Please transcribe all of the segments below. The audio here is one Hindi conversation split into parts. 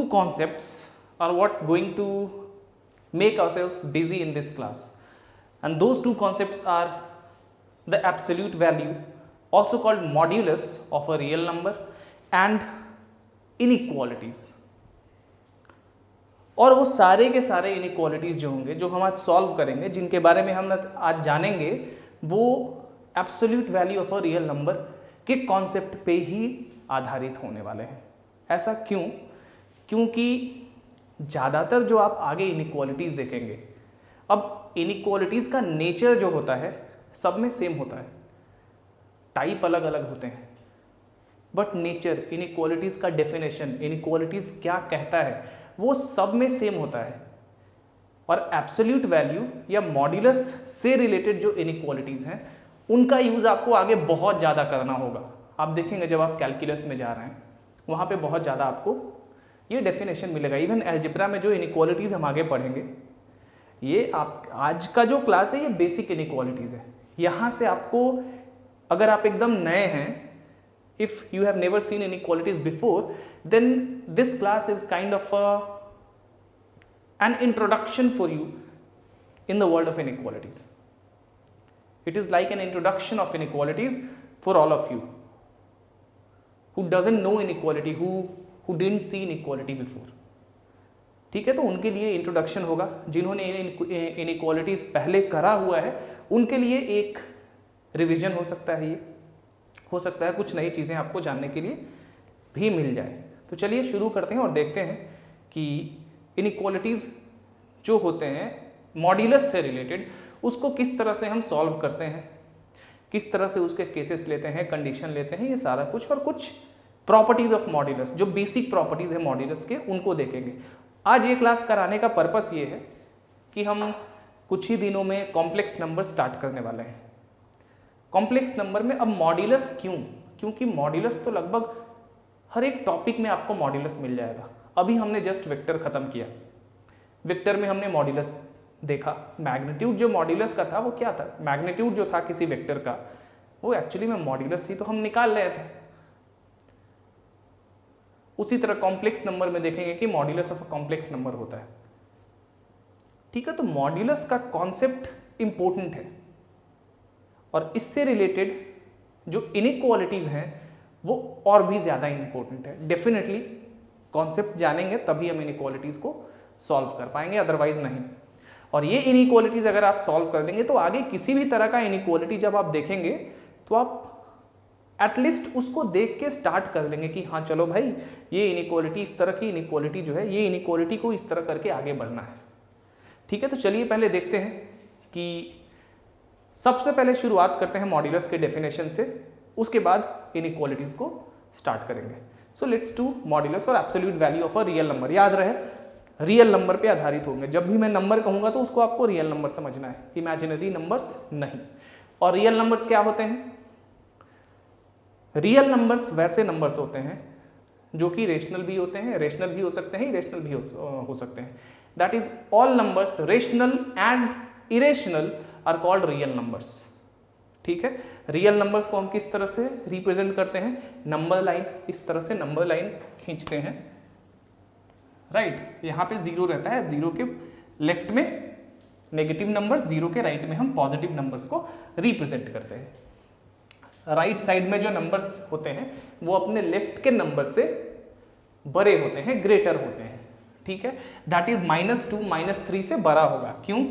concepts are what going to make ourselves busy in this class, and those two concepts are the absolute value, also called modulus of a real number, and inequalities. और वो सारे के सारे इनइक्वालिटीज़ जो होंगे, जो हम आज सॉल्व करेंगे, जिनके बारे में हम आज जानेंगे, वो absolute value of a real number के कॉन्सेप्ट पे ही आधारित होने वाले हैं। ऐसा क्यों? क्योंकि ज़्यादातर जो आप आगे इनइक्वालिटीज़ देखेंगे, अब इनइक्वालिटीज़ का नेचर जो होता है सब में सेम होता है, टाइप अलग अलग होते हैं, बट नेचर, इनइक्वालिटीज़ का डेफिनेशन, इनइक्वालिटीज़ क्या कहता है, वो सब में सेम होता है। और एब्सोल्यूट वैल्यू या मॉड्यूलस से रिलेटेड जो इनइक्वालिटीज़ हैं, उनका यूज़ आपको आगे बहुत ज़्यादा करना होगा। आप देखेंगे जब आप कैलकुलस में जा रहे हैं, वहाँ पे बहुत ज़्यादा आपको ये डेफिनेशन मिलेगा। इवन अलजेब्रा में जो इनइक्वालिटीज़ हम आगे पढ़ेंगे, ये आप आज का जो क्लास है ये बेसिक इनइक्वालिटीज़ है। यहाँ से आपको, अगर आप एकदम नए हैं, if you have never seen inequalities before, then this class is kind of an introduction for you in the world of inequalities. It is like an introduction of inequalities for all of you who doesn't know inequality, who didn't see inequality before. ठीक है, तो उनके लिए इंट्रोडक्शन होगा। जिन्होंने इनइक्वालिटीज पहले करा हुआ है, उनके लिए एक रिवीजन हो सकता है, ये हो सकता है कुछ नई चीज़ें आपको जानने के लिए भी मिल जाए। तो चलिए शुरू करते हैं और देखते हैं कि इनइक्वालिटीज़ जो होते हैं मॉड्यूलस से रिलेटेड, उसको किस तरह से हम सॉल्व करते हैं, किस तरह से उसके केसेस लेते हैं, कंडीशन लेते हैं, ये सारा कुछ, और कुछ प्रॉपर्टीज़ ऑफ मॉड्यूलस, जो बेसिक प्रॉपर्टीज़ है मॉड्यूलस के, उनको देखेंगे। आज ये क्लास कराने का पर्पस ये है कि हम कुछ ही दिनों में कॉम्प्लेक्स नंबर स्टार्ट करने वाले हैं। कॉम्प्लेक्स नंबर में अब मॉड्यूलस क्यों? क्योंकि मॉड्यूलस तो लगभग हर एक टॉपिक में आपको मॉड्यूलस मिल जाएगा। अभी हमने जस्ट वेक्टर खत्म किया, वेक्टर में हमने मॉड्यूलस देखा। मैग्नीट्यूड जो मॉड्यूलस का था वो क्या था? मैग्नीट्यूड जो था किसी वेक्टर का, वो एक्चुअली में मॉड्यूलस ही तो हम निकाल रहे थे। उसी तरह कॉम्प्लेक्स नंबर में देखेंगे कि modulus of a complex number होता है। ठीक है, तो मॉड्यूलस का कॉन्सेप्ट इंपॉर्टेंट है, और इससे रिलेटेड जो इनइक्वालिटीज़ हैं वो और भी ज़्यादा इंपॉर्टेंट है। डेफिनेटली कॉन्सेप्ट जानेंगे तभी हम इनइक्वालिटीज़ को सॉल्व कर पाएंगे, अदरवाइज नहीं। और ये इनइक्वालिटीज़ अगर आप सॉल्व कर देंगे तो आगे किसी भी तरह का इनइक्वालिटी जब आप देखेंगे तो आप एटलीस्ट उसको देख के स्टार्ट कर लेंगे कि हाँ चलो भाई, ये इनइक्वालिटी, इस तरह की इनइक्वालिटी जो है, ये इनइक्वालिटी को इस तरह करके आगे बढ़ना है। ठीक है, तो चलिए पहले देखते हैं कि सबसे पहले शुरुआत करते हैं मॉड्यूलस के डेफिनेशन से, उसके बाद इनइक्वालिटीज को स्टार्ट करेंगे। सो लेट्स डू मॉड्यूलस और absolute value of a real number. याद रहे, रियल नंबर पे आधारित होंगे। जब भी मैं नंबर कहूंगा तो उसको आपको रियल नंबर समझना है, इमेजिनरी नंबर्स नहीं। और रियल नंबर्स क्या होते हैं? रियल नंबर्स वैसे नंबर्स होते हैं जो कि रेशनल भी होते हैं, रेशनल भी हो सकते हैं, इरेशनल भी हो सकते हैं। That is all numbers rational and irrational are called real numbers. ठीक है, रियल नंबर्स को हम किस तरह से रिप्रेजेंट करते हैं? नंबर लाइन, इस तरह से नंबर लाइन खींचते हैं, राइट। यहाँ पे जीरो रहता है, जीरो के लेफ्ट में नेगेटिव नंबर्स, जीरो के राइट में हम पॉजिटिव नंबर्स को रिप्रेजेंट करते हैं। राइट साइड में जो नंबर्स होते हैं वो अपने लेफ्ट के नंबर से बड़े होते हैं, ग्रेटर होते हैं। ठीक है, दैट इज -2 -3 से बड़ा होगा। क्यों?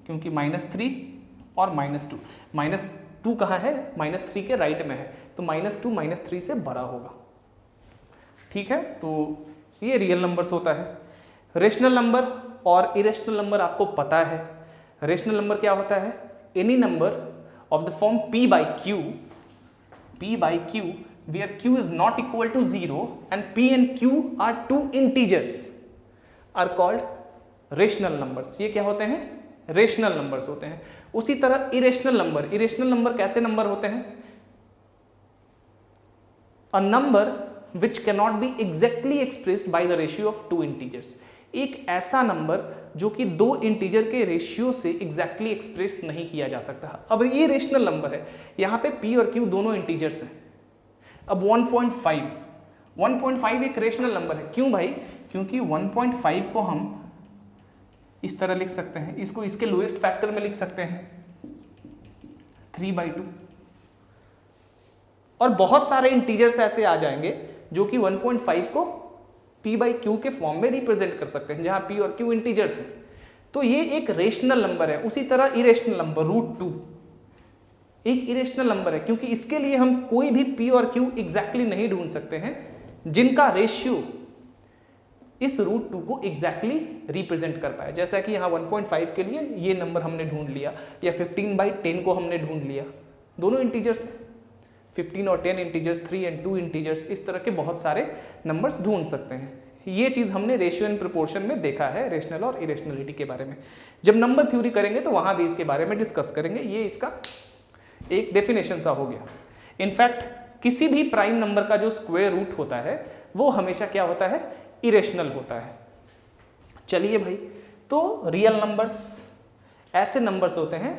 क्योंकि -3 और -2, -2 कहाँ है? -3 के राइट में है, तो -2 -3 से बड़ा होगा। ठीक है, तो ये रियल नंबर्स होता है। रेशनल नंबर और इरेशनल नंबर आपको पता है। रेशनल नंबर क्या होता है? Any number of the form p by q where q is not equal to 0 and p and q are two integers are called rational numbers। ये क्या होते हैं? रेशनल नंबर्स होते हैं। उसी तरह इरेशनल नंबर कैसे नंबर होते हैं? A number which can not be exactly expressed by the ratio of two integers. एक ऐसा नंबर जो कि दो इंटीजर के रेशियो से एग्जैक्टली एक्सप्रेस नहीं किया जा सकता। अब ये रेशनल नंबर है, यहाँ पे p और q दोनों इंटीजर्स हैं। अब 1.5 एक रेशनल नंबर है। क्यों भाई? क्योंकि 1.5 को हम इस तरह लिख सकते हैं, इसको इसके लोएस्ट फैक्टर में लिख सकते हैं 3/2, और बहुत सारे इंटीजर्स ऐसे आ जाएंगे जो कि 1.5 को p/q के फॉर्म में रिप्रेजेंट कर सकते हैं, जहां p और q इंटीजर्स हैं। तो ये एक रेशनल नंबर है। उसी तरह इरेशनल नंबर √2 एक इरेशनल नंबर है, क्योंकि इसके लिए हम कोई भी p और q एग्जैक्टली नहीं ढूंढ सकते हैं जिनका रेशियो इस √2 को एग्जैक्टली रिप्रेजेंट कर पाए। जैसा कि यहाँ 1.5 के लिए ये नंबर हमने ढूंढ लिया, या 15/10 को हमने ढूंढ लिया, दोनों इंटीजर्स, 15 और 10 इंटीजर्स, 3 एंड 2 इंटीजर्स, इस तरह के बहुत सारे नंबर्स ढूंढ सकते हैं। ये चीज़ हमने रेशियो एंड प्रोपोर्शन में देखा है, रेशनल और इरेशनलिटी के बारे में। जब नंबर थ्योरी करेंगे तो वहाँ भी इसके बारे में डिस्कस करेंगे। ये इसका एक डेफिनेशन सा हो गया। इनफैक्ट किसी भी प्राइम नंबर का जो स्क्वायर रूट होता है वो हमेशा क्या होता है, इरेशनल होता है। चलिए भाई, तो रियल नंबर्स ऐसे नंबर्स होते हैं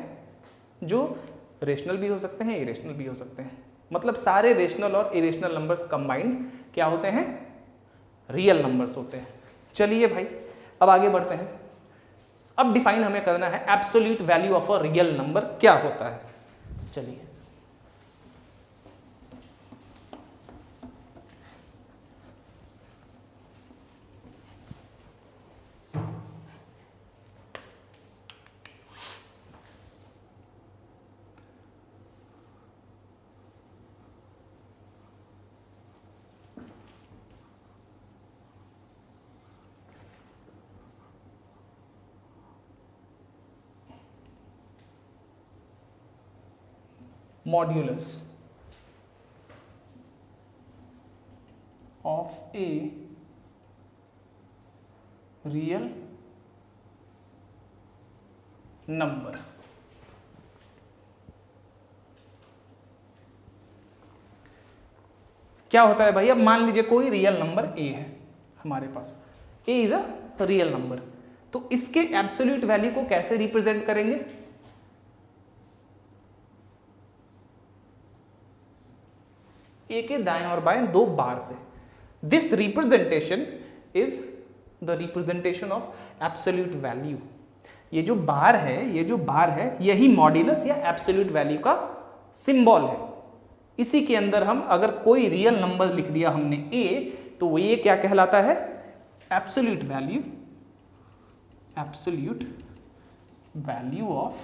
जो रेशनल भी हो सकते हैं, इरेशनल भी हो सकते हैं। मतलब सारे रेशनल और इरेशनल नंबर्स कंबाइंड क्या होते हैं, रियल नंबर्स होते हैं। चलिए भाई, अब आगे बढ़ते हैं। अब डिफाइन हमें करना है absolute value of a real number क्या होता है। चलिए, modulus of a real number. क्या होता है भाई, अब मान लीजिए कोई रियल नंबर ए है हमारे पास, ए इज अ रियल नंबर, तो इसके एब्सोल्यूट वैल्यू को कैसे रिप्रेजेंट करेंगे, ए के दाएं और बाएं दो बार से। This representation is the representation of absolute value. ये जो बार है यही मॉड्यूलस या एब्सोल्यूट वैल्यू का सिंबल है। इसी के अंदर हम अगर कोई रियल नंबर लिख दिया हमने ए, तो वो ये क्या कहलाता है, absolute value of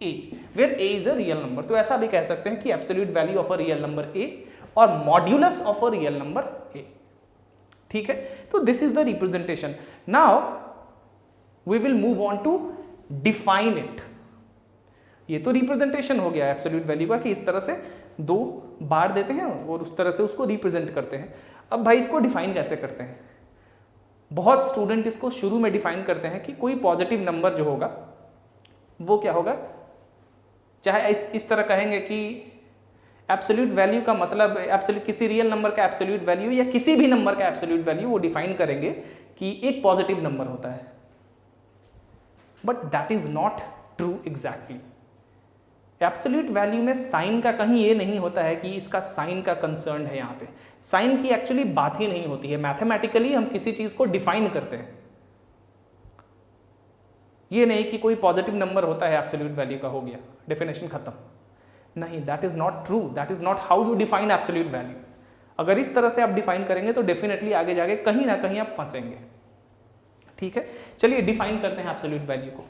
a, where a is a real number. तो ऐसा भी कह सकते हैं कि absolute value of a real number a और modulus of a real number a. ठीक है, तो this is the representation. Now we will move on to define it. ये तो रिप्रेजेंटेशन हो गया एब्सोल्यूट वैल्यू का, कि इस तरह से दो बार देते हैं और उस तरह से उसको रिप्रेजेंट करते हैं। अब भाई इसको डिफाइन कैसे करते हैं, बहुत स्टूडेंट इसको शुरू में डिफाइन करते हैं कि कोई पॉजिटिव नंबर जो होगा वो क्या होगा, चाहे इस तरह कहेंगे कि एब्सोल्यूट वैल्यू का मतलब एब्सोल्यूट किसी रियल नंबर का एब्सोल्यूट वैल्यू या किसी भी नंबर का एब्सोल्यूट वैल्यू वो डिफाइन करेंगे कि एक पॉजिटिव नंबर होता है, but that is not true exactly. Absolute value में साइन का कहीं ये नहीं होता है कि इसका साइन का कंसर्न है। यहाँ पे साइन की एक्चुअली बात ही नहीं होती है। मैथमेटिकली हम किसी चीज को डिफाइन करते हैं, ये नहीं कि कोई पॉजिटिव नंबर होता है एब्सोल्यूट वैल्यू का, हो गया डेफिनेशन खत्म। नहीं, that is not true, that is not how you define absolute value. अगर इस तरह से आप डिफाइन करेंगे तो डेफिनेटली आगे जाके कहीं ना कहीं आप फंसेंगे। ठीक है, चलिए डिफाइन करते हैं एब्सोल्यूट वैल्यू को।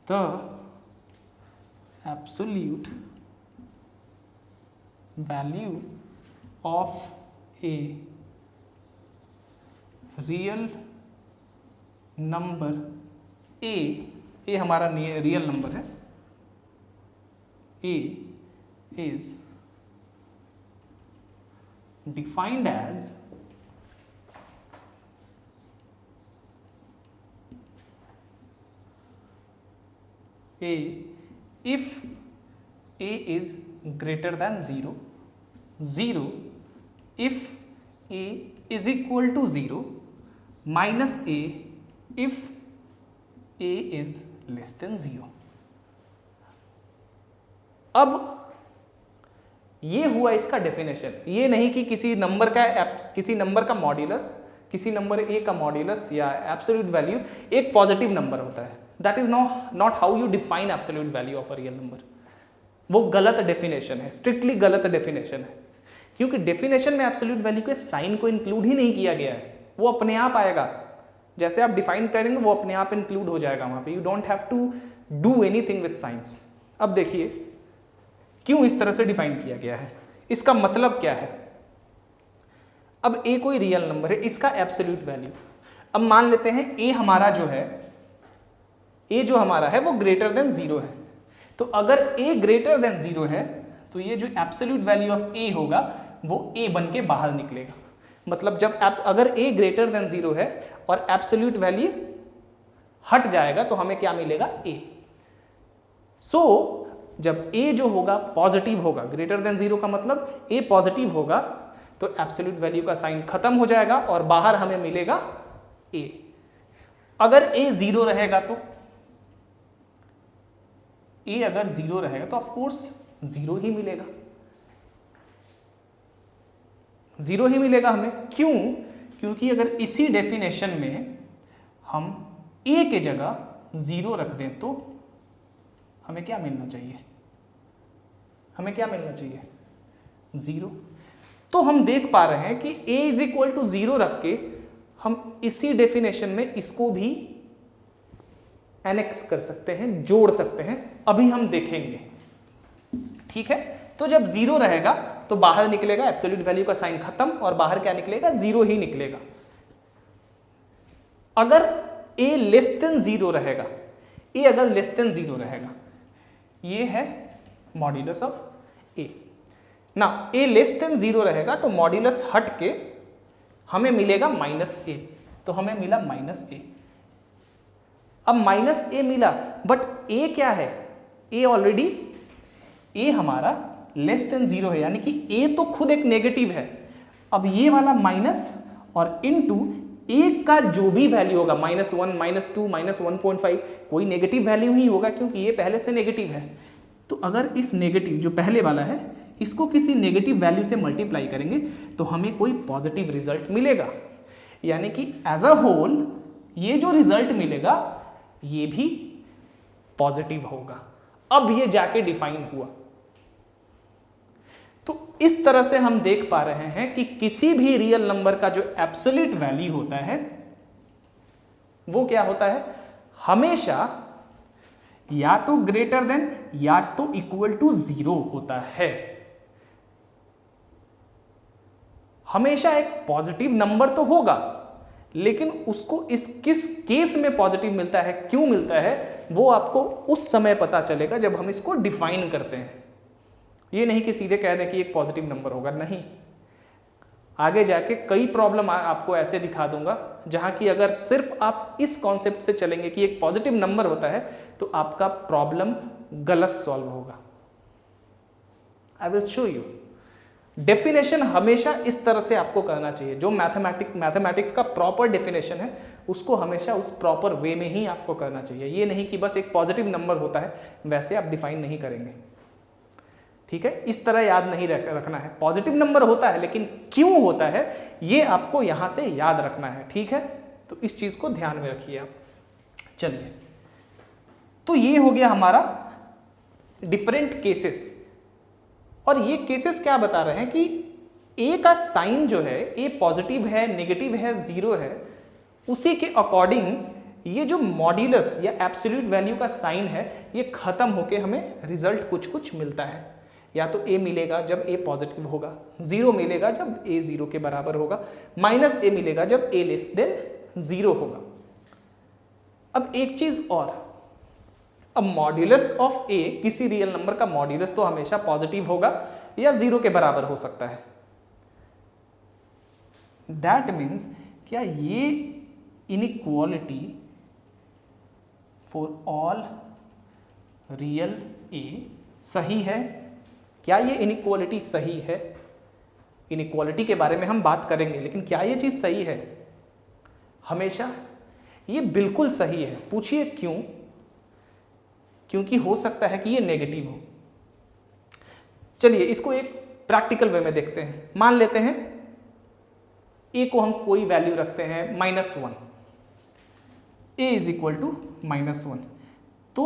The absolute value of a real number a हमारा रियल नंबर है, a is defined as a if a is greater than 0, 0 if a is equal to 0, minus a if a is less than 0। अब ये हुआ इसका डेफिनेशन, ये नहीं कि किसी नंबर का मॉड्यूलस, किसी नंबर ए का मॉड्यूलस या एब्सोल्यूट वैल्यू एक पॉजिटिव नंबर होता है। That is not how you define absolute value of a real number. वो गलत डेफिनेशन है, स्ट्रिक्टली गलत डेफिनेशन है, क्योंकि डेफिनेशन में एब्सोल्यूट वैल्यू के साइन को इंक्लूड ही नहीं किया गया है। वो अपने आप आएगा, जैसे आप डिफाइन करेंगे वो अपने आप इंक्लूड हो जाएगा वहां पे। You don't have to do anything with science. अब देखिए क्यों इस तरह से डिफाइन किया गया है, इसका मतलब क्या है। अब ए कोई रियल नंबर है, इसका एब्सोल्यूट वैल्यू, अब मान लेते हैं ए हमारा जो है, ए जो हमारा है वो ग्रेटर देन 0 है। तो अगर ए ग्रेटर देन 0 है तो ये जो एब्सोल्यूट वैल्यू ऑफ ए होगा वो ए बन के बाहर निकलेगा। मतलब जब अगर ए ग्रेटर देन 0 है और एब्सोल्यूट वैल्यू हट जाएगा तो हमें क्या मिलेगा, ए। सो जब ए जो होगा पॉजिटिव होगा, ग्रेटर देन 0 का मतलब ए पॉजिटिव होगा, तो एब्सोल्यूट वैल्यू का साइन खत्म हो जाएगा और बाहर हमें मिलेगा ए। अगर ए 0 रहेगा तो ए अगर 0 रहेगा तो ऑफ कोर्स 0 ही मिलेगा, 0 ही मिलेगा हमें। क्यों? क्योंकि अगर इसी डेफिनेशन में हम ए के जगह 0 रख दें तो हमें क्या मिलना चाहिए, हमें क्या मिलना चाहिए, 0। तो हम देख पा रहे हैं कि a इज इक्वल टू 0 रख के हम इसी डेफिनेशन में इसको भी एनेक्स कर सकते हैं, जोड़ सकते हैं, अभी हम देखेंगे। ठीक है, तो जब 0 रहेगा तो बाहर निकलेगा एब्सोल्यूट वैल्यू का साइन खत्म और बाहर क्या निकलेगा, 0 ही निकलेगा। अगर a लेस देन 0 रहेगा, a अगर लेस देन 0 रहेगा, ये है मॉड्यूलस ऑफ a ना, a लेस देन 0 रहेगा तो मॉड्यूलस हट के हमें मिलेगा -a, तो हमें मिला -a। अब -a मिला, बट a क्या है, a ऑलरेडी, a हमारा लेस देन 0 है, यानी कि a तो खुद एक नेगेटिव है। अब ये वाला माइनस और इनटू a का जो भी वैल्यू होगा, -1, -2, -1.5, कोई नेगेटिव वैल्यू ही होगा क्योंकि ये पहले से नेगेटिव है। तो अगर इस नेगेटिव जो पहले वाला है इसको किसी नेगेटिव वैल्यू से मल्टीप्लाई करेंगे तो हमें कोई पॉजिटिव रिजल्ट मिलेगा, यानी कि एज अ होल ये जो रिजल्ट मिलेगा ये भी पॉजिटिव होगा। अब ये जाके डिफाइन हुआ। तो इस तरह से हम देख पा रहे हैं कि किसी भी रियल नंबर का जो एब्सोल्यूट वैल्यू होता है वो क्या होता है, हमेशा या तो ग्रेटर देन या तो इक्वल टू 0 होता है। हमेशा एक पॉजिटिव नंबर तो होगा, लेकिन उसको किस केस में पॉजिटिव मिलता है, क्यों मिलता है, वो आपको उस समय पता चलेगा जब हम इसको डिफाइन करते हैं। ये नहीं कि सीधे कह दें कि एक पॉजिटिव नंबर होगा, नहीं। आगे जाके कई प्रॉब्लम आपको ऐसे दिखा दूंगा जहां कि अगर सिर्फ आप इस कॉन्सेप्ट से चलेंगे कि एक पॉजिटिव नंबर होता है तो आपका प्रॉब्लम गलत सॉल्व होगा। I will show you. Definition हमेशा इस तरह से आपको करना चाहिए। जो मैथमेटिक्स का प्रॉपर डेफिनेशन है उसको हमेशा उस प्रॉपर वे में ही आपको करना चाहिए। ये नहीं कि बस एक पॉजिटिव नंबर होता है वैसे आप डिफाइन नहीं करेंगे, ठीक है। इस तरह याद नहीं रखना है। पॉजिटिव नंबर होता है लेकिन क्यों होता है ये आपको यहां से याद रखना है, ठीक है। तो इस चीज को ध्यान में रखिए आप। चलिए, तो ये हो गया हमारा डिफरेंट केसेस। और ये केसेस क्या बता रहे हैं कि ए का साइन जो है, ए पॉजिटिव है, नेगेटिव है, 0 है, उसी के अकॉर्डिंग ये जो मॉड्यूलस या एब्सोल्यूट वैल्यू का साइन है ये खत्म होके हमें रिजल्ट कुछ कुछ मिलता है। या तो ए मिलेगा जब ए पॉजिटिव होगा, 0 मिलेगा जब ए 0 के बराबर होगा, -a मिलेगा जब ए लेस देन 0 होगा। अब एक चीज और, अब मॉड्यूलस ऑफ ए, किसी रियल नंबर का मॉड्यूलस तो हमेशा पॉजिटिव होगा या 0 के बराबर हो सकता है। दैट मीन्स क्या ये inequality for all real a सही है? क्या ये इनइक्वालिटी सही है? इनइक्वालिटी के बारे में हम बात करेंगे, लेकिन क्या ये चीज सही है हमेशा? ये बिल्कुल सही है। पूछिए क्यों? क्योंकि हो सकता है कि ये नेगेटिव हो, चलिए इसको एक प्रैक्टिकल वे में देखते हैं। मान लेते हैं a को हम कोई वैल्यू रखते हैं -1, a इज इक्वल टू -1। तो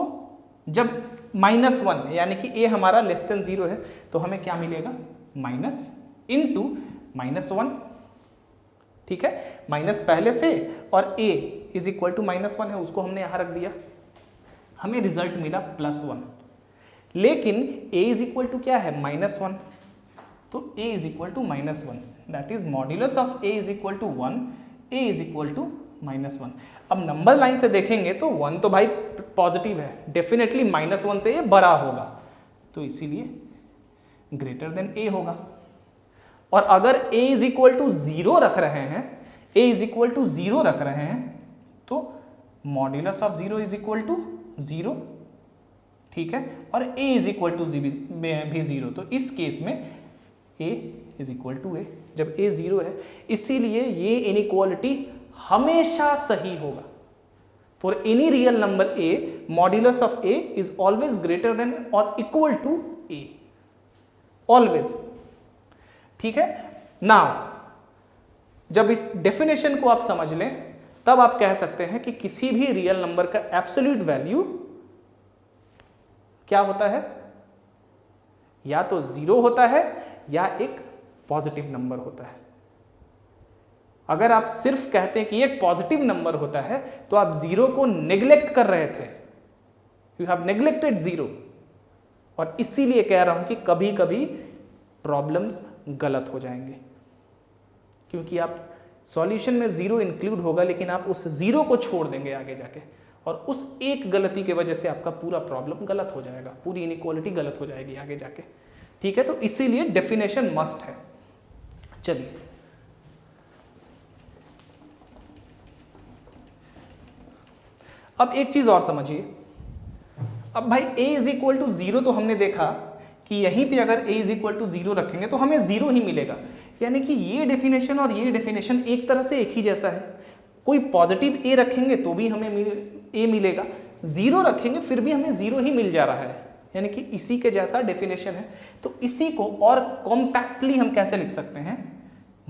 जब -1 यानी कि a हमारा लेस देन 0 है तो हमें क्या मिलेगा, माइनस इंटू -1, ठीक है, माइनस पहले से और a इज इक्वल टू -1 है उसको हमने यहां रख दिया, हमें रिजल्ट मिला +1। लेकिन a इज इक्वल टू क्या है, -1, तो a is equal to -1, that is modulus of a is equal to 1, a is equal to -1। अब नंबर लाइन से देखेंगे तो 1 तो भाई पॉजिटिव है, डेफिनेटली -1 से ये बड़ा होगा, तो इसीलिए ग्रेटर देन a होगा। और अगर a इज इक्वल टू 0 रख रहे हैं, a इज इक्वल टू 0 रख रहे हैं, तो modulus of 0 is equal to 0, ठीक है, और a इज इक्वल टू भी 0, तो इस केस में a is equal to a, जब a 0 है, इसीलिए ये इनइक्वालिटी हमेशा सही होगा। For any real number a, modulus of a is always greater than और इक्वल टू a, ऑलवेज, ठीक है। नाउ जब इस डेफिनेशन को आप समझ लें तब आप कह सकते हैं कि किसी भी रियल नंबर का एब्सोल्यूट वैल्यू क्या होता है, या तो 0 होता है या एक पॉजिटिव नंबर होता है। अगर आप सिर्फ कहते हैं कि एक पॉजिटिव नंबर होता है तो आप 0 को नेग्लेक्ट कर रहे थे, यू हैव नेग्लेक्टेड 0, और इसीलिए कह रहा हूं कि कभी कभी प्रॉब्लम्स गलत हो जाएंगे, क्योंकि आप सॉल्यूशन में 0 इंक्लूड होगा लेकिन आप उस 0 को छोड़ देंगे आगे जाके, और उस एक गलती के वजह से आपका पूरा प्रॉब्लम गलत हो जाएगा, पूरी इनइक्वालिटी गलत हो जाएगी आगे जाके, ठीक है। तो इसीलिए डेफिनेशन मस्ट है। चलिए अब एक चीज और समझिए। अब भाई a इज इक्वल टू 0 तो हमने देखा कि यहीं पे अगर a इज इक्वल टू 0 रखेंगे तो हमें 0 ही मिलेगा, यानी कि ये डेफिनेशन और ये डेफिनेशन एक तरह से एक ही जैसा है। कोई पॉजिटिव a रखेंगे तो भी हमें a मिलेगा, 0 रखेंगे फिर भी हमें 0 ही मिल जा रहा है, यानी कि इसी के जैसा डेफिनेशन है। तो इसी को और कॉम्पैक्टली हम कैसे लिख सकते हैं,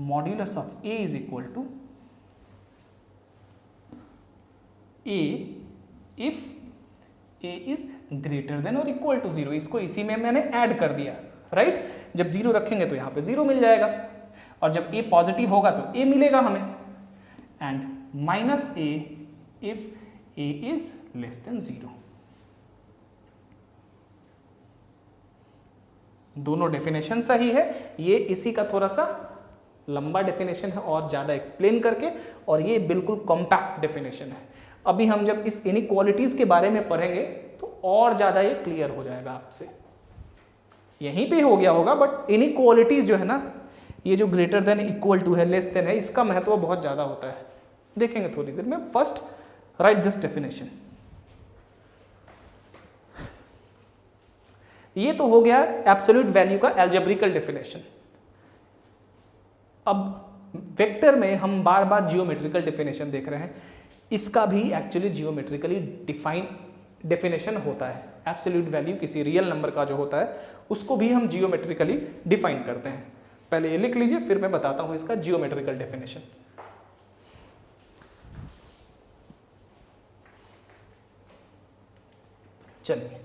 modulus of a is equal to a if a is greater than और इक्वल टू 0। इसको इसी में मैंने ऐड कर दिया, राइट। जब 0 रखेंगे तो यहाँ पे 0 मिल जाएगा, और जब a पॉजिटिव होगा तो a मिलेगा हमें, and -a if a is less than 0। दोनों डेफिनेशन सही है, ये इसी का थोड़ा सा लंबा डेफिनेशन है और ज्यादा एक्सप्लेन करके, और ये बिल्कुल कॉम्पैक्ट डेफिनेशन है। अभी हम जब इस इनइक्वालिटीज के बारे में पढ़ेंगे तो और ज्यादा ये क्लियर हो जाएगा आपसे। यहीं पे हो गया होगा, बट इनइक्वालिटीज जो है ना, ये जो ग्रेटर देन इक्वल टू है, लेस देन है, इसका महत्व बहुत ज्यादा होता है, देखेंगे थोड़ी देर में। First right this definition. ये तो हो गया एब्सोल्यूट वैल्यू का अलजेब्रिकल डेफिनेशन। अब वेक्टर में हम बार बार जियोमेट्रिकल डेफिनेशन देख रहे हैं, इसका भी एक्चुअली जियोमेट्रिकली डिफाइन डेफिनेशन होता है। एब्सोल्यूट वैल्यू किसी रियल नंबर का जो होता है उसको भी हम जियोमेट्रिकली डिफाइन करते हैं। पहले ये लिख लीजिए, फिर मैं बताता हूं इसका जियोमेट्रिकल डेफिनेशन। चलिए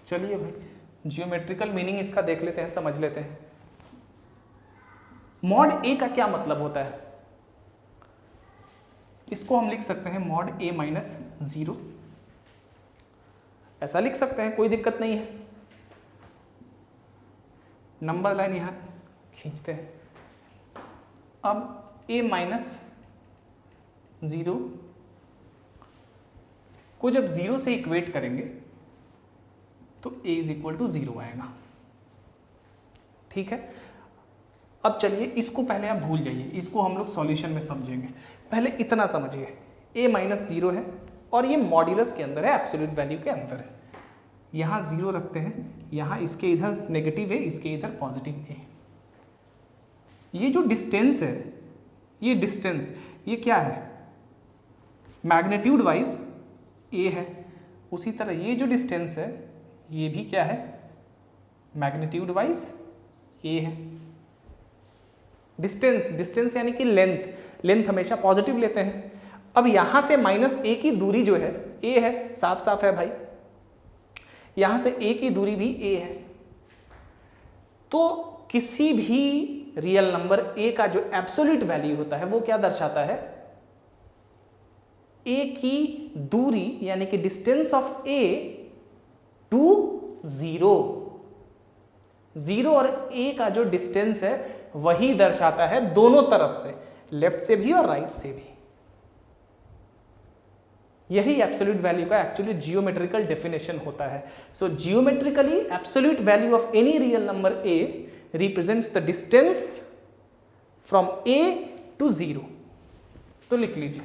चलिए भाई, जियोमेट्रिकल मीनिंग इसका देख लेते हैं, समझ लेते हैं। मॉड ए का क्या मतलब होता है, इसको हम लिख सकते हैं मॉड a माइनस 0, ऐसा लिख सकते हैं, कोई दिक्कत नहीं है। नंबर लाइन यहां खींचते हैं। अब a माइनस 0 को जब 0 से इक्वेट करेंगे तो a इज इक्वल टू 0 आएगा। ठीक है, अब चलिए इसको पहले आप भूल जाइए, इसको हम लोग सॉल्यूशन में समझेंगे। पहले इतना समझिए, a माइनस 0 है और ये मॉड्यूलस के अंदर है, एब्सोल्यूट वैल्यू के अंदर है। यहाँ 0 रखते हैं, यहाँ इसके इधर नेगेटिव है, इसके इधर पॉजिटिव है। ये जो डिस्टेंस है, ये डिस्टेंस ये क्या है, मैग्नीट्यूड वाइज a है। उसी तरह ये जो डिस्टेंस है ये भी क्या है, मैग्नीट्यूड वाइज a है। डिस्टेंस यानी कि लेंथ हमेशा पॉजिटिव लेते हैं। अब यहां से माइनस a की दूरी जो है a है, साफ साफ है भाई, यहां से a की दूरी भी a है। तो किसी भी रियल नंबर a का जो एब्सोल्यूट वैल्यू होता है वो क्या दर्शाता है, a की दूरी यानी कि डिस्टेंस ऑफ a टू 0 और a का जो डिस्टेंस है वही दर्शाता है दोनों तरफ से, लेफ्ट से भी और राइट से भी। यही एब्सोल्यूट वैल्यू का एक्चुअली जियोमेट्रिकल डेफिनेशन होता है। So geometrically absolute value of any real number a represents the distance from a to 0। तो लिख लीजिए,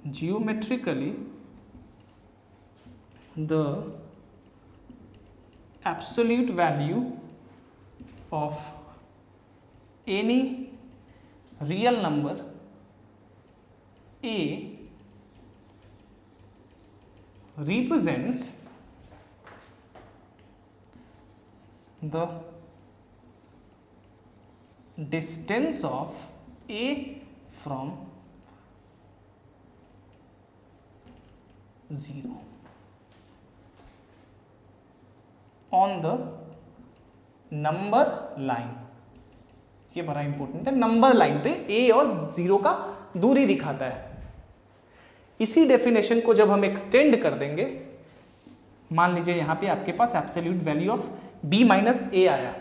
geometrically the absolute value of any real number a represents the distance of a from 0 on the number line. ये बड़ा इंपॉर्टेंट है, नंबर लाइन पे a और 0 का दूरी दिखाता है। इसी डेफिनेशन को जब हम एक्सटेंड कर देंगे, मान लीजिए यहां पे आपके पास absolute value of b minus a आया,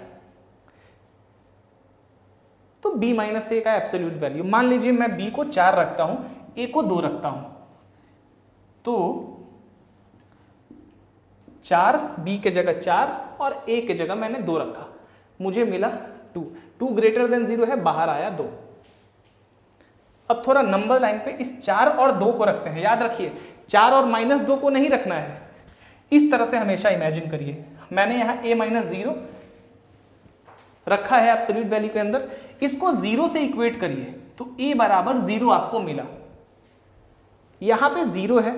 तो b माइनस a का एब्सोल्यूट वैल्यू, मान लीजिए मैं b को 4 रखता हूं, a को 2 रखता हूं, तो 4 b के जगह 4 और a के जगह मैंने 2 रखा, मुझे मिला 2 ग्रेटर देन 0 है, बाहर आया 2। अब थोड़ा नंबर लाइन पे इस 4 और 2 को रखते हैं। याद रखिए 4 और माइनस 2 को नहीं रखना है, इस तरह से हमेशा इमेजिन करिए। मैंने यहाँ a माइनस 0 रखा है एब्सोल्यूट वैल्यू के अंदर, इसको 0 से इक्वेट करिए तो a बराबर 0 आपको मिला। यहाँ पे 0 है,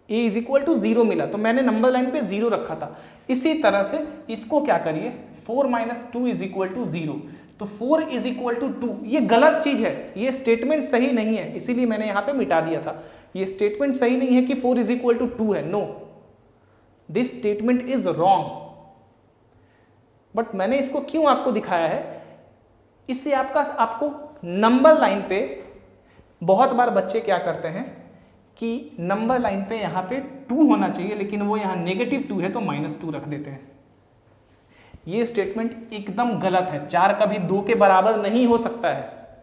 a इज इक्वल टू 0 मिला, तो मैंने नंबर लाइन पे 0 रखा था। इसी तरह से इसको क्या करिए, 4 माइनस 2 इज इक्वल टू 0, तो 4 इज इक्वल टू 2। ये गलत चीज है, ये स्टेटमेंट सही नहीं है, इसीलिए मैंने यहाँ पे मिटा दिया था। ये स्टेटमेंट सही नहीं है कि 4 इज इक्वल टू 2 है, no, this statement is wrong. But मैंने इसको क्यों आपको दिखाया है, इससे आपको नंबर लाइन पे बहुत बार बच्चे क्या करते हैं कि नंबर लाइन पे यहाँ पे 2 होना चाहिए, लेकिन वो यहाँ नेगेटिव 2 है तो -2 रख देते हैं। ये स्टेटमेंट एकदम गलत है, 4 कभी 2 के बराबर नहीं हो सकता है,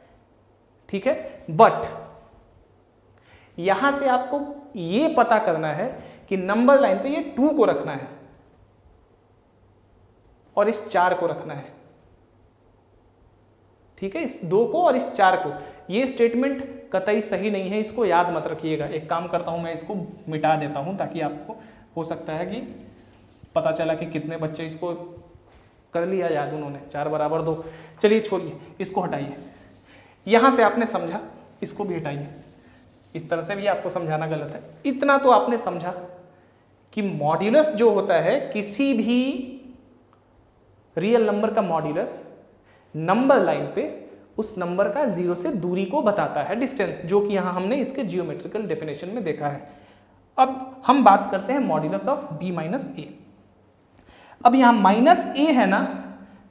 ठीक है। बट यहां से आपको ये पता करना है कि नंबर लाइन पे ये 2 को रखना है और इस 4 को रखना है, ठीक है, इस 2 को और इस 4 को। ये स्टेटमेंट कतई सही नहीं है, इसको याद मत रखिएगा। एक काम करता हूं, मैं इसको मिटा देता हूं ताकि आपको हो सकता है कि पता चला कि कितने बच्चे इसको कर लिया याद उन्होंने, 4 बराबर 2। चलिए छोड़िए, इसको हटाइए। यहां से आपने समझा, इसको भी हटाइए। इस तरह से भी आपको समझाना गलत है। इतना तो आपने समझा कि मॉड्यूलस जो होता है, किसी भी रियल नंबर का मॉड्यूलस नंबर लाइन पे उस नंबर का 0 से दूरी को बताता है, डिस्टेंस, जो कि यहां हमने इसके जियोमेट्रिकल डेफिनेशन में देखा है। अब हम बात करते हैं modulus of b minus a। अब यहां माइनस a है ना,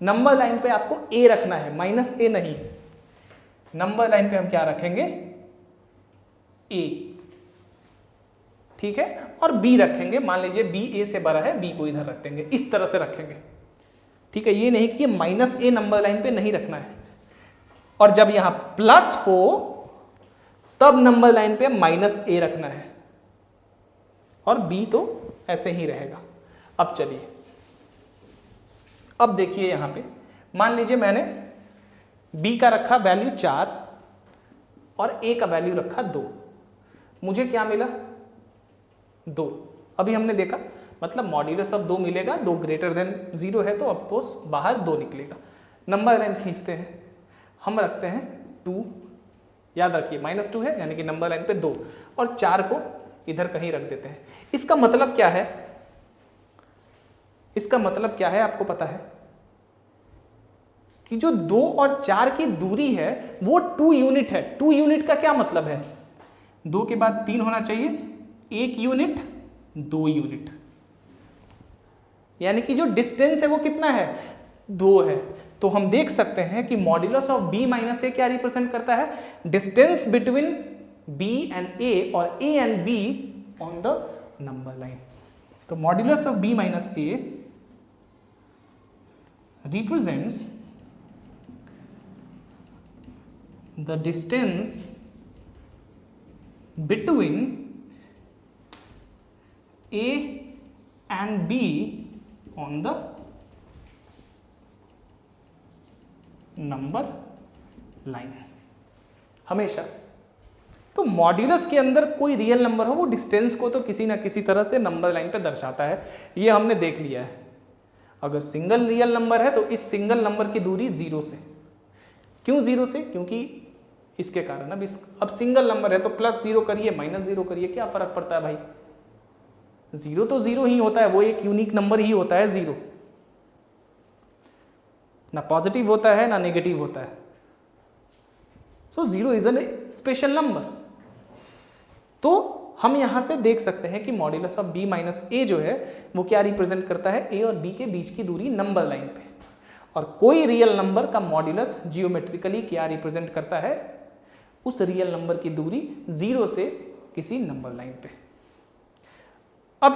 नंबर लाइन पे आपको a रखना है, माइनस a नहीं। नंबर लाइन पे हम क्या रखेंगे, a, ठीक है, और b रखेंगे। मान लीजिए b a से बड़ा है, b को इधर रख देंगे, इस तरह से रखेंगे, ठीक है। ये नहीं कि माइनस a नंबर लाइन पे नहीं रखना है। और जब यहां प्लस हो तब नंबर लाइन पे -a रखना है, और b तो ऐसे ही रहेगा। अब चलिए, अब देखिए यहां पे मान लीजिए मैंने b का रखा वैल्यू 4 और a का वैल्यू रखा 2, मुझे क्या मिला 2। अभी हमने देखा मतलब मॉड्यूलस ऑफ 2 मिलेगा, 2 ग्रेटर देन 0 है तो ऑफकोर्स बाहर 2 निकलेगा। नंबर लाइन खींचते हैं, हम रखते हैं 2, याद रखिए -2 है यानी कि नंबर लाइन पे 2, और 4 को इधर कहीं रख देते हैं। इसका मतलब क्या है, इसका मतलब क्या है आपको पता है कि जो 2 और 4 की दूरी है वो 2 यूनिट है। 2 यूनिट का क्या मतलब है, 2 के बाद 3 होना चाहिए, 1 यूनिट 2 यूनिट, यानी कि जो डिस्टेंस है वो कितना है 2 है। तो हम देख सकते हैं कि modulus of b minus a क्या रिप्रेजेंट करता है, distance between b and a और a and b on the number line. तो modulus of b minus a represents the distance between A and B on the number line. हमेशा तो मॉड्यूलस के अंदर कोई रियल नंबर हो वो डिस्टेंस को तो किसी ना किसी तरह से नंबर लाइन पे दर्शाता है, ये हमने देख लिया है। अगर सिंगल रियल नंबर है तो इस सिंगल नंबर की दूरी 0 से, क्यों 0 से, क्योंकि इसके कारण अब सिंगल नंबर है तो +0 करिए -0 करिए क्या फर्क पड़ता है भाई, 0 तो 0 ही होता है, वो एक यूनिक नंबर ही होता है 0, ना पॉजिटिव होता है ना नेगेटिव होता है। सो 0 इज एन स्पेशल नंबर। तो हम यहां से देख सकते हैं कि मॉड्यूलस ऑफ b माइनस ए जो है वो क्या रिप्रेजेंट करता है, a और b के बीच की दूरी नंबर लाइन पे। और कोई रियल नंबर का मॉड्यूलस जियोमेट्रिकली क्या रिप्रेजेंट करता है, उस रियल नंबर की दूरी 0 से किसी नंबर लाइन पे। अब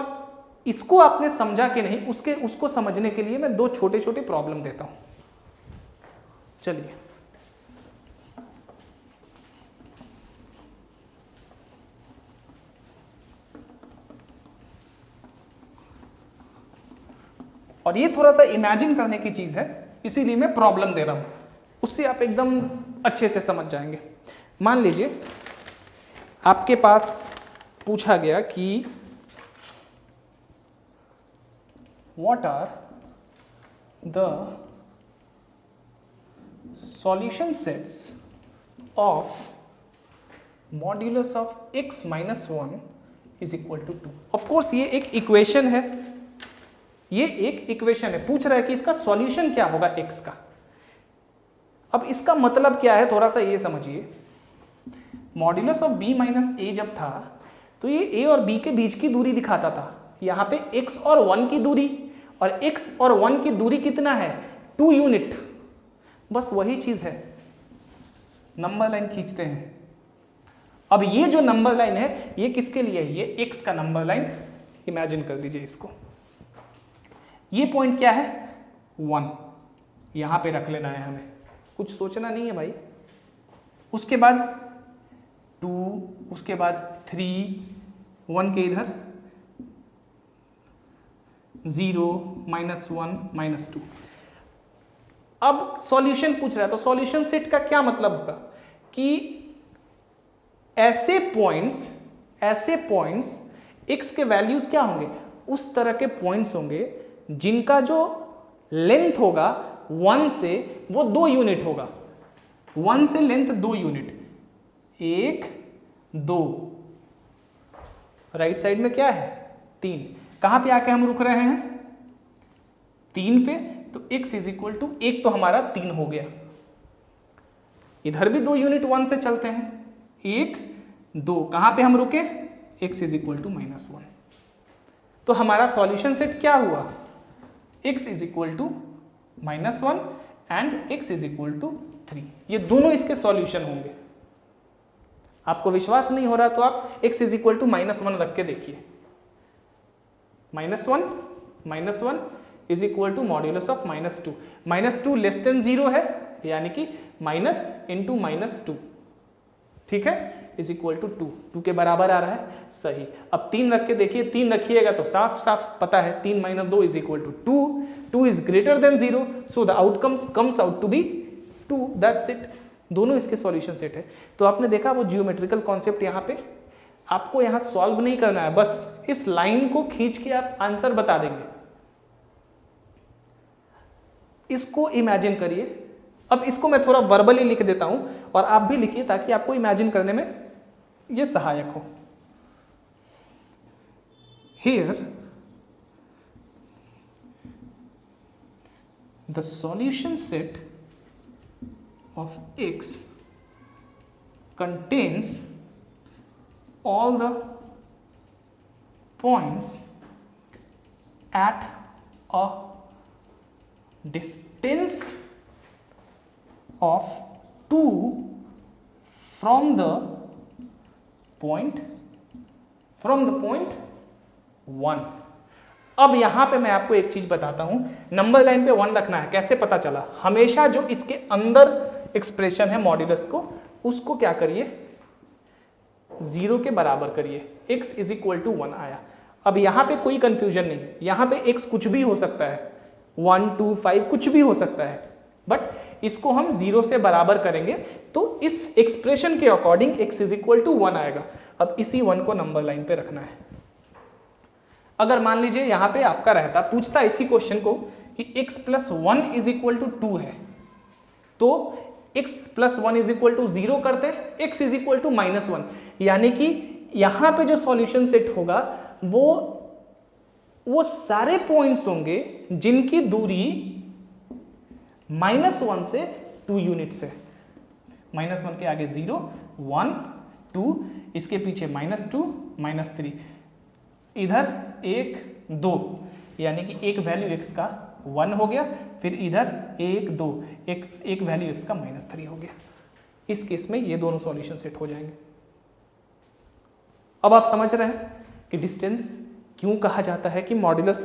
इसको आपने समझा कि नहीं, उसको समझने के लिए मैं 2 छोटे छोटे प्रॉब्लम देता हूं। चलिए, और ये थोड़ा सा इमेजिन करने की चीज है, इसीलिए मैं प्रॉब्लम दे रहा हूं, उससे आप एकदम अच्छे से समझ जाएंगे। मान लीजिए आपके पास पूछा गया कि what are the solution sets of modulus of x minus 1 is equal to 2। Of course ये एक इक्वेशन है, ये एक इक्वेशन है, पूछ रहा है कि इसका सॉल्यूशन क्या होगा x का। अब इसका मतलब क्या है थोड़ा सा ये समझिए, मॉड्यूलस ऑफ b माइनस ए जब था तो ये a और b के बीच की दूरी दिखाता था, यहाँ पे x और 1 की दूरी, और x और 1 की दूरी कितना है 2 यूनिट, बस वही चीज है। नंबर लाइन खींचते हैं, अब ये जो नंबर लाइन है ये किसके लिए है, ये x का नंबर लाइन इमेजिन कर लीजिए इसको। ये पॉइंट क्या है 1, यहां पे रख लेना है हमें, कुछ सोचना नहीं है भाई। उसके बाद 2, उसके बाद 3, 1 के इधर 0, -1, -2। अब सॉल्यूशन पूछ रहा है, तो सॉल्यूशन सेट का क्या मतलब होगा कि ऐसे पॉइंट्स x के वैल्यूज क्या होंगे, उस तरह के पॉइंट्स होंगे जिनका जो लेंथ होगा 1 से वो 2 यूनिट होगा, 1 से लेंथ 2 यूनिट, 1, 2, राइट साइड में क्या है 3, कहां पे आके हम रुक रहे हैं 3 पे, तो x इज इक्वल टू 1 तो हमारा 3 हो गया। इधर भी 2 यूनिट 1 से चलते हैं, 1, 2, कहां पे हम रुके x इज इक्वल टू -1। तो हमारा सॉल्यूशन सेट क्या हुआ, x is equal to -1 and x is equal to 3। ये दोनों इसके सॉल्यूशन होंगे। आपको विश्वास नहीं हो रहा तो आप x इज इक्वल टू -1 रख के देखिए, -1 is equal to modulus of -2, -2 less than 0 है यानी कि माइनस इंटू माइनस टू, ठीक है, इज इक्वल टू 2, 2 के बराबर आ रहा है, सही। अब 3 रख के देखिए, 3 रखिएगा तो साफ साफ पता है 3 minus 2 is equal to 2, 2 is greater than 0, so the outcomes comes out to be 2, that's it. दोनों इसके सॉल्यूशन सेट है। तो आपने देखा वो जियोमेट्रिकल कॉन्सेप्ट यहाँ पे आपको यहाँ सॉल्व नहीं करना है, बस इस लाइन को खींच के आप आंसर बता देंगे। इसको इमेजिन करिए। अब इसको मैं थोड़ा वर्बली लिख देता हूं और आप भी लिखिए ताकि आपको इमेजिन करने में ये सहायक हो। Here the solution set of X contains all the points at a distance of 2 from the point 1। अब यहां पे मैं आपको एक चीज बताता हूं, नंबर लाइन पे 1 रखना है। कैसे पता चला? हमेशा जो इसके अंदर एक्सप्रेशन है मॉड्यूलस को, उसको क्या करिए, 0 के बराबर करिए। x इज इक्वल टू 1 आया। अब यहां पे कोई कंफ्यूजन नहीं, यहां पे x कुछ भी हो सकता है, 1 2 5 कुछ भी हो सकता है, बट इसको हम 0 से बराबर करेंगे तो इस एक्सप्रेशन के according x is equal to 1 आएगा। अब इसी 1 को नंबर लाइन पे रखना है। अगर मान लीजिए यहां पे आपका रहता, पूछता इसी क्वेश्चन को कि x plus 1 is equal to 2 है, तो x plus 1 is equal to 0 करते, x is equal to minus 1, यानी कि यहां पे जो सॉल्यूशन सेट होगा वो सारे पॉइंट्स होंगे जिनकी दूरी -1 से 2 यूनिट्स है। -1 के आगे 0 1 2, इसके पीछे -2 -3, इधर 1 2, यानी कि एक वैल्यू x का 1 हो गया, फिर इधर 1 2, एक वैल्यू x का -3 हो गया। इस केस में ये दोनों सॉल्यूशन सेट हो जाएंगे। अब आप समझ रहे हैं कि डिस्टेंस क्यों कहा जाता है कि मॉड्यूलस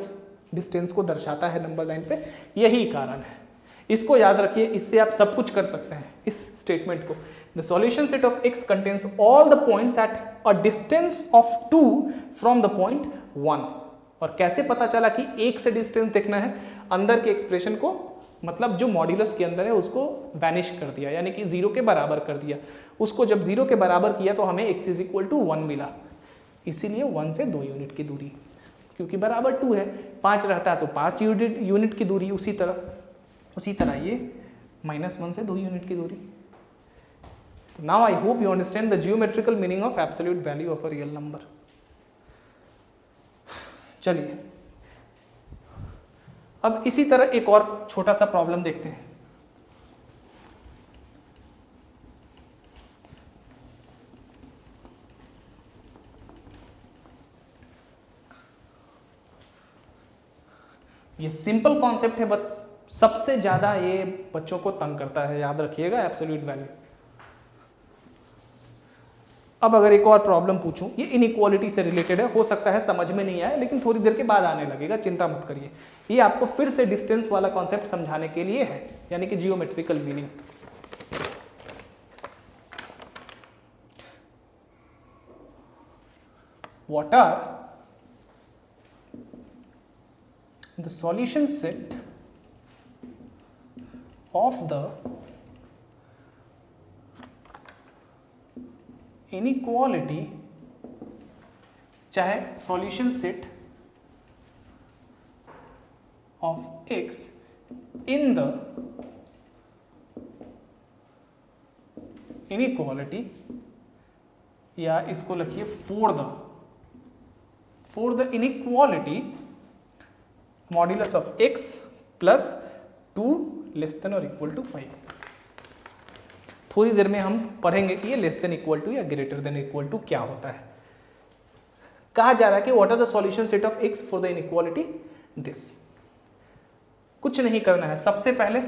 डिस्टेंस को दर्शाता है नंबर लाइन पे, यही कारण है। इसको याद रखिए, इससे आप सब कुछ कर सकते हैं इस स्टेटमेंट को। The solution set of x contains all the points at a distance of 2 from the point 1। और कैसे पता चला कि 1 से डिस्टेंस देखना है? अंदर के एक्सप्रेशन को, मतलब जो मॉड्यूलस के अंदर है उसको वैनिश कर दिया, यानी कि 0 के बराबर कर दिया। उसको जब 0 के बराबर किया तो हमें x इज इक्वल टू 1 मिला, इसीलिए 1 से 2 यूनिट की दूरी, क्योंकि बराबर 2 है। 5 रहता है तो 5 यूनिट की दूरी, उसी तरह ये -1 से 2 यूनिट की दूरी। Now I hope you understand the geometrical meaning of absolute value of a real number. चलिए अब इसी तरह एक और छोटा सा प्रॉब्लम देखते हैं। ये सिंपल कॉन्सेप्ट है, बट सबसे ज्यादा ये बच्चों को तंग करता है, याद रखिएगा, एब्सोल्यूट वैल्यू। अब अगर एक और प्रॉब्लम पूछूं, ये इनइक्वालिटी से रिलेटेड है, हो सकता है समझ में नहीं आए, लेकिन थोड़ी देर के बाद आने लगेगा, चिंता मत करिए। ये आपको फिर से डिस्टेंस वाला कॉन्सेप्ट समझाने के लिए है, यानी कि geometrical meaning. What are the solution set of the inequality, चाहे solution set of x in the inequality, या इसको लिखिए for the inequality modulus of x plus 2 less than और इक्वल टू 5। थोड़ी देर में हम पढ़ेंगे कि ये लेस देन इक्वल टू या ग्रेटर देन इक्वल टू क्या होता है। कहा जा रहा है कि what are the solution set of x for the inequality this. कुछ नहीं करना है, सबसे पहले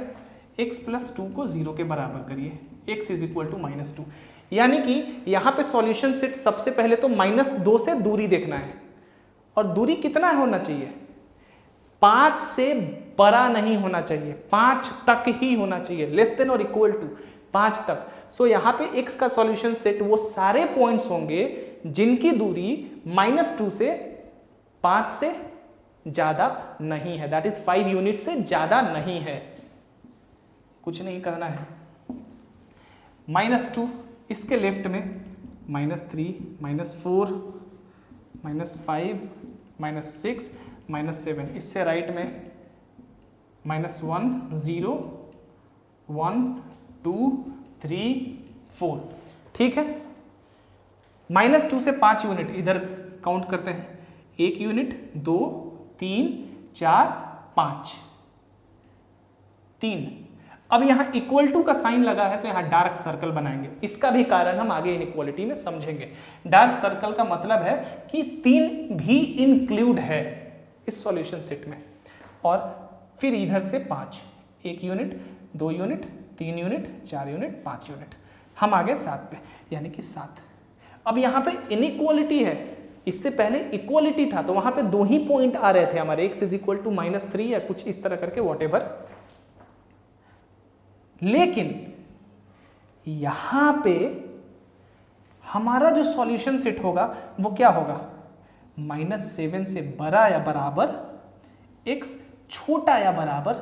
x प्लस 2 को 0 के बराबर करिए, x इज इक्वल टू -2, यानी कि यहां पे सॉल्यूशन सेट सबसे पहले तो -2 से दूरी देखना है। और दूरी कितना होना चाहिए? 5 से बड़ा नहीं होना चाहिए, 5 तक ही होना चाहिए, लेस देन और इक्वल टू 5 तक। सो यहाँ पे x का सॉल्यूशन सेट वो सारे पॉइंट्स होंगे जिनकी दूरी -2 से 5 से ज्यादा नहीं है, दैट इज 5 यूनिट से ज्यादा नहीं है। कुछ नहीं करना है, -2 इसके लेफ्ट में -3 -4 -5 -6 -7, इससे राइट में -1 0 1 2 3 4। ठीक है, -2 से 5 यूनिट इधर काउंट करते हैं, 1 यूनिट 2 3 4 5 3। अब यहां इक्वल टू का साइन लगा है तो यहां डार्क सर्कल बनाएंगे, इसका भी कारण हम आगे इनइक्वालिटी में समझेंगे। डार्क सर्कल का मतलब है कि 3 भी इंक्लूड है इस सॉल्यूशन सेट में, और फिर इधर से 5, 1 unit 2 unit 3 unit 4 unit 5 unit, हम आगे 7 पे, यानी कि 7। अब यहाँ पे इनइक्वालिटी है, इससे पहले इक्वालिटी था तो वहां पे 2 ही पॉइंट आ रहे थे हमारे, x = -3 या कुछ इस तरह करके वॉटेवर। लेकिन यहां पे हमारा जो सॉल्यूशन सेट होगा वो क्या होगा, -7 से बड़ा या बराबर, x छोटा या बराबर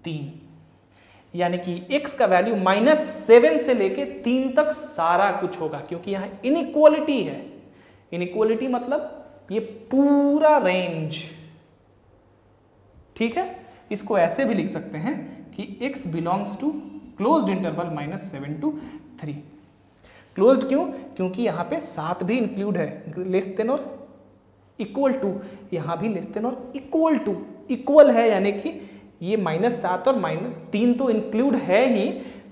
3, यानी कि x का वैल्यू -7 से लेके 3 तक सारा कुछ होगा, क्योंकि यहां इनइक्वालिटी है। इनइक्वालिटी मतलब ये पूरा रेंज। ठीक है, इसको ऐसे भी लिख सकते हैं कि x belongs to closed interval -7 to 3। Closed क्यों, क्योंकि यहां पे 7 भी इंक्लूड है, लेस देन और इक्वल टू, यहां भी लेस देन और इक्वल टू, इक्वल है, यानी कि ये -7 और -3 तो इंक्लूड है ही,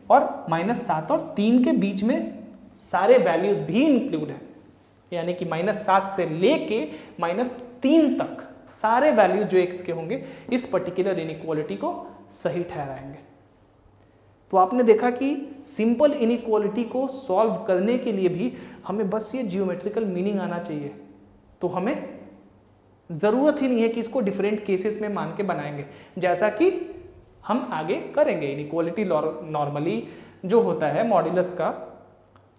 और -7 और 3 के बीच में सारे वैल्यूज भी इंक्लूड है, यानी कि -7 से लेके -3 तक सारे वैल्यूज जो x के होंगे इस पर्टिकुलर इनइक्वालिटी को सही ठहराएंगे। तो आपने देखा कि सिंपल इनइक्वालिटी को सॉल्व करने के लिए भी हमें बस ये जियोमेट्रिकल मीनिंग आना चाहिए, तो हमें जरूरत ही नहीं है कि इसको डिफरेंट केसेस में मान के बनाएंगे, जैसा कि हम आगे करेंगे। इनइक्वालिटी नॉर्मली जो होता है मॉड्यूलस का,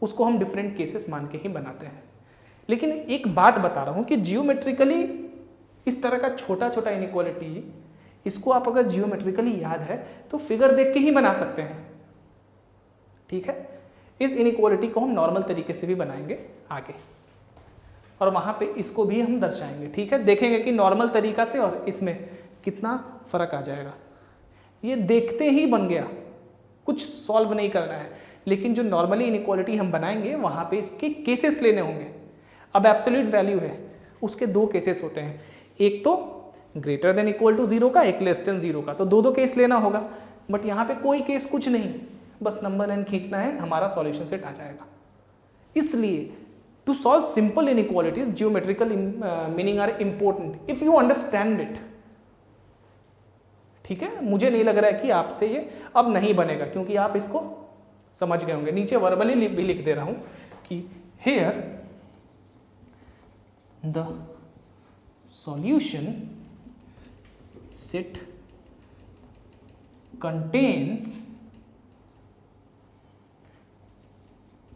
उसको हम डिफरेंट केसेस मान के ही बनाते हैं। लेकिन एक बात बता रहा हूं कि जियोमेट्रिकली इस तरह का छोटा छोटा इनइक्वालिटी, इसको आप अगर जियोमेट्रिकली याद है तो फिगर देख के ही बना सकते हैं। ठीक है, इस इनइक्वालिटी को हम नॉर्मल तरीके से भी बनाएंगे आगे, और वहां पे इसको भी हम दर्शाएंगे। ठीक है, देखेंगे कि नॉर्मल तरीका से और इसमें कितना फर्क आ जाएगा। ये देखते ही बन गया, कुछ सॉल्व नहीं करना है, लेकिन जो नॉर्मली इनइक्वालिटी हम बनाएंगे वहां पे इसके केसेस लेने होंगे। अब एब्सोल्यूट वैल्यू है, उसके 2 केसेस होते हैं, एक तो ग्रेटर देन इक्वल टू 0 का, एक लेस देन 0 का, तो 2 केस लेना होगा। बट यहाँ पे कोई केस कुछ नहीं, बस नंबर n खींचना है, हमारा सॉल्यूशन सेट आ जाएगा। इसलिए to solve simple inequalities geometrical meaning are important if you understand it. ठीक है, मुझे नहीं लग रहा है कि आपसे ये अब नहीं बनेगा, क्योंकि आप इसको समझ गए होंगे। नीचे वर्बली भी लिख दे रहा हूं कि here the solution set contains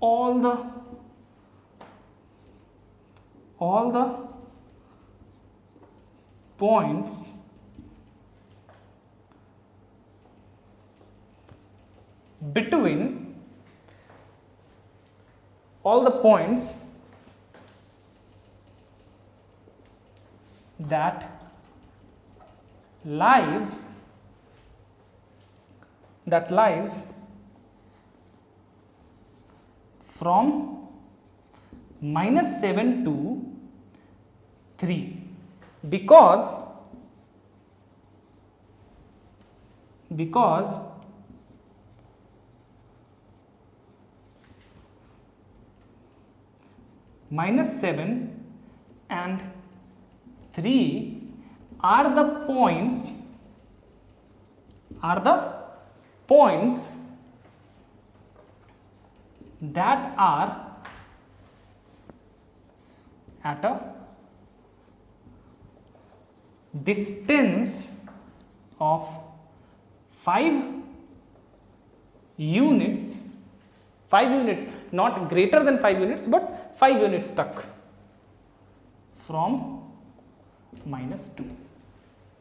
all the points between all the points that lies from -7 to 3, because -7 and 3 are the points that are at a distance of 5 units, 5 units, not greater than 5 units but 5 units तक फ्रॉम -2।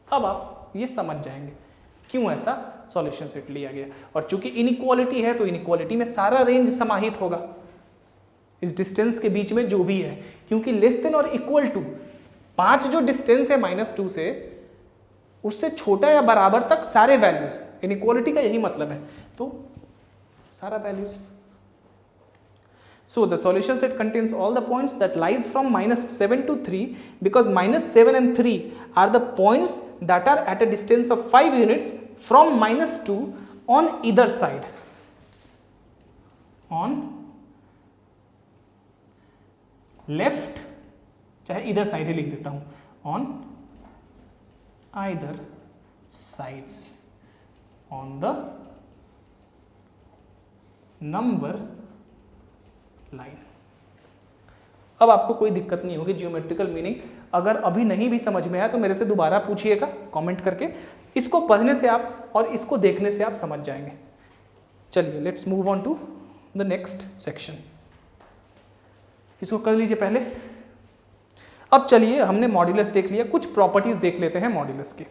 अब आप ये समझ जाएंगे क्यों ऐसा सॉल्यूशन सेट लिया गया। और चूंकि इनइक्वालिटी है तो इनइक्वालिटी में सारा रेंज समाहित होगा इस डिस्टेंस के बीच में जो भी है, क्योंकि लेस देन और इक्वल टू 5 जो डिस्टेंस है -2 से, उससे छोटा या बराबर तक सारे वैल्यूज, इनइक्वालिटी का यही मतलब है, तो सारा values. So the solution set contains all the points that lies from -7 to 3 because -7 and 3 are the points that are at a distance of 5 units from -2 on either side. On left, चाहे इधर साइड ही लिख देता हूं, on either sides on the number line. अब आपको कोई दिक्कत नहीं होगी जियोमेट्रिकल मीनिंग। अगर अभी नहीं भी समझ में आया तो मेरे से दोबारा पूछिएगा कमेंट करके। इसको पढ़ने से आप और इसको देखने से आप समझ जाएंगे। चलिए let's move on to the next section. इसको कर लीजिए पहले। अब चलिए, हमने मॉड्यूलस देख लिया, कुछ प्रॉपर्टीज देख लेते हैं मॉड्यूलस के।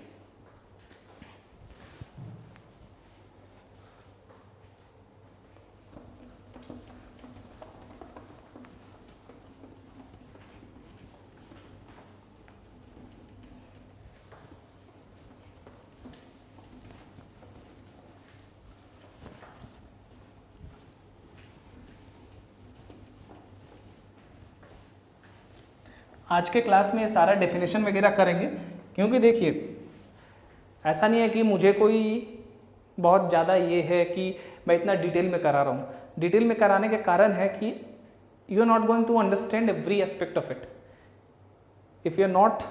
आज के क्लास में ये सारा डेफिनेशन वगैरह करेंगे, क्योंकि देखिए ऐसा नहीं है कि मुझे कोई बहुत ज़्यादा ये है कि मैं इतना डिटेल में करा रहा हूँ। डिटेल में कराने के कारण है कि you are not going to understand every aspect of it if you are not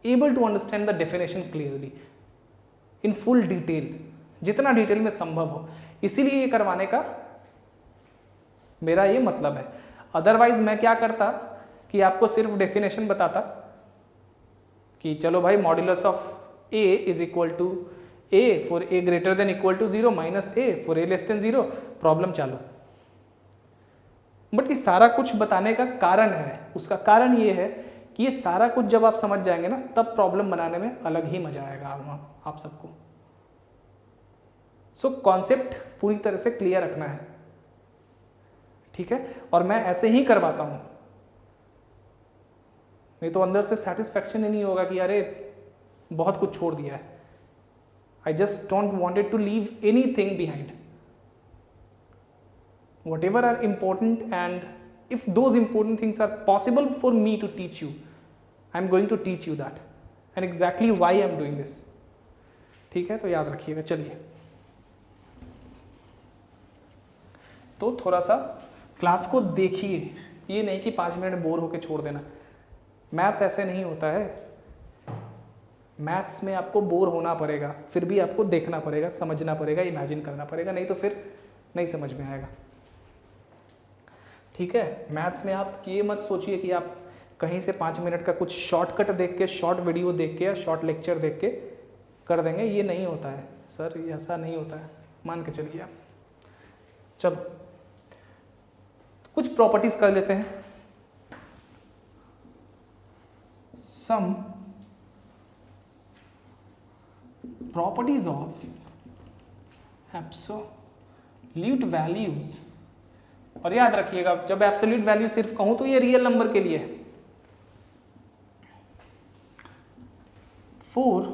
able to understand the definition clearly in full detail, जितना डिटेल में संभव हो। इसीलिए ये करवाने का मेरा ये मतलब है। अदरवाइज मैं क्या करता कि आपको सिर्फ डेफिनेशन बताता कि चलो भाई modulus of a is equal to a for a greater than equal to 0 minus a for a less than 0, problem चालू। बट ये सारा कुछ बताने का कारण है, उसका कारण ये है कि ये सारा कुछ जब आप समझ जाएंगे ना, तब प्रॉब्लम बनाने में अलग ही मजा आएगा आप सबको। सो कॉन्सेप्ट पूरी तरह से क्लियर रखना है, ठीक है। और मैं ऐसे ही करवाता हूं, नहीं तो अंदर से सेटिस्फैक्शन ही नहीं होगा कि अरे बहुत कुछ छोड़ दिया है। I just don't wanted to leave anything behind. whatever are important, and if those important things are possible for me to teach you, I'm going to teach you that, and exactly why I'm doing this, ठीक है। तो याद रखिएगा। चलिए, तो थोड़ा सा क्लास को देखिए, ये नहीं कि 5 मिनट बोर होके छोड़ देना। मैथ्स ऐसे नहीं होता है। मैथ्स में आपको बोर होना पड़ेगा, फिर भी आपको देखना पड़ेगा, समझना पड़ेगा, इमेजिन करना पड़ेगा, नहीं तो फिर नहीं समझ में आएगा, ठीक है। मैथ्स में आप ये मत सोचिए कि आप कहीं से 5 मिनट का कुछ शॉर्टकट देख के, शॉर्ट वीडियो देख के या शॉर्ट लेक्चर देख के कर देंगे, ये नहीं होता है सर, ऐसा नहीं होता है, मान के चलिए आप। चलो कुछ प्रॉपर्टीज कर लेते हैं। Some properties of absolute values, और याद रखिएगा जब एब्सोल्यूट वैल्यू सिर्फ कहूं तो ये रियल नंबर के लिए है। For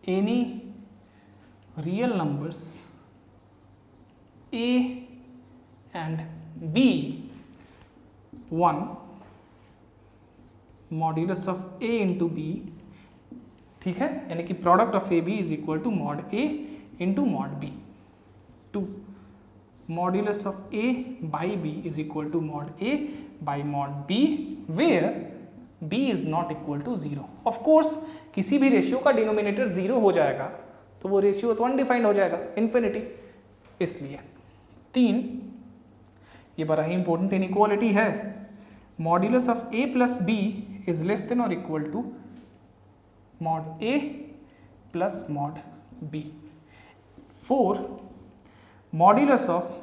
any real numbers a and b, 1 modulus of a into b, ठीक है, यानी कि product of a b is equal to mod a into mod b। 2 modulus of a by b is equal to mod a by mod b, where b is not equal to 0। Of course किसी भी रेशियो का डिनोमिनेटर 0 हो जाएगा तो वो रेशियो तो अनडिफाइंड हो जाएगा, इन्फिनिटी। इसलिए 3, ये बड़ा ही इंपॉर्टेंट इनइक्वालिटी है, modulus of a plus b is less than और equal to mod a plus mod b. 4 modulus of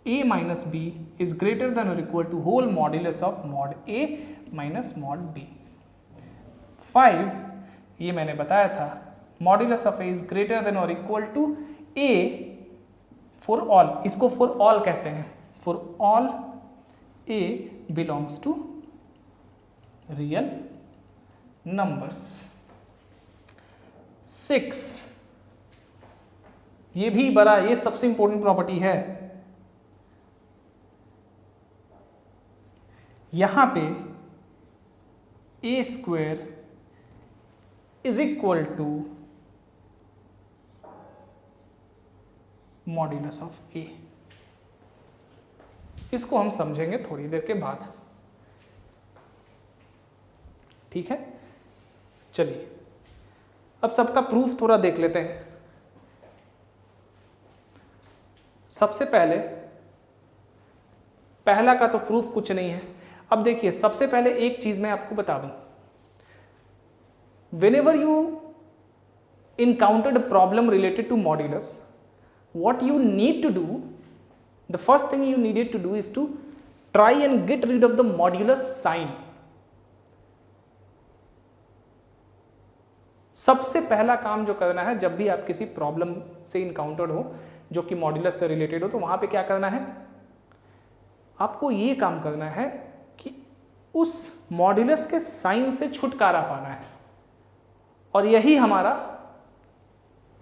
a minus b is greater than और equal to whole modulus of mod a minus mod b. 5 ये मैंने बताया था, modulus of a is greater than और equal to a for all, इसको फॉर ऑल कहते हैं, for all a belongs to real numbers. 6 ये भी बड़ा, ये सबसे इंपॉर्टेंट प्रॉपर्टी है, यहां पे a square is equal to modulus of a। इसको हम समझेंगे थोड़ी देर के बाद, ठीक है। चलिए अब सबका प्रूफ थोड़ा देख लेते हैं। सबसे पहले पहला का तो प्रूफ कुछ नहीं है। अब देखिए सबसे पहले एक चीज मैं आपको बता दूं, whenever you encountered a problem related to modulus, what you need to do, the first thing you needed to do is to try and get rid of the modulus sign। सबसे पहला काम जो करना है, जब भी आप किसी प्रॉब्लम से इनकाउंटर्ड हो जो कि मॉड्यूलस से रिलेटेड हो, तो वहां पे क्या करना है, आपको ये काम करना है कि उस मॉड्यूलस के साइन से छुटकारा पाना है। और यही हमारा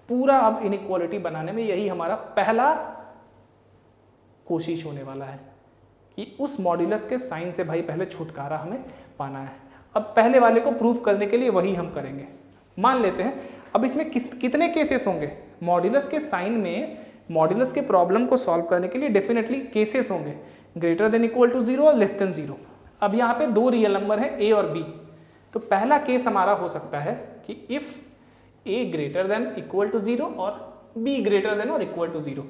पूरा अब इनइक्वालिटी बनाने में यही हमारा पहला कोशिश होने वाला है कि उस मॉड्यूलस के साइन से भाई पहले छुटकारा हमें पाना है। अब पहले वाले को प्रूफ करने के लिए वही हम करेंगे। मान लेते हैं अब इसमें कितने केसेस होंगे, मॉड्यूलस के साइन में मॉड्यूलस के प्रॉब्लम को सॉल्व करने के लिए डेफिनेटली केसेस होंगे, ग्रेटर देन इक्वल टू 0 और लेस देन 0। अब यहाँ पे 2 रियल नंबर है a और b, तो पहला केस हमारा हो सकता है कि if a greater than equal to 0 और b ग्रेटर देन और इक्वल टू 0।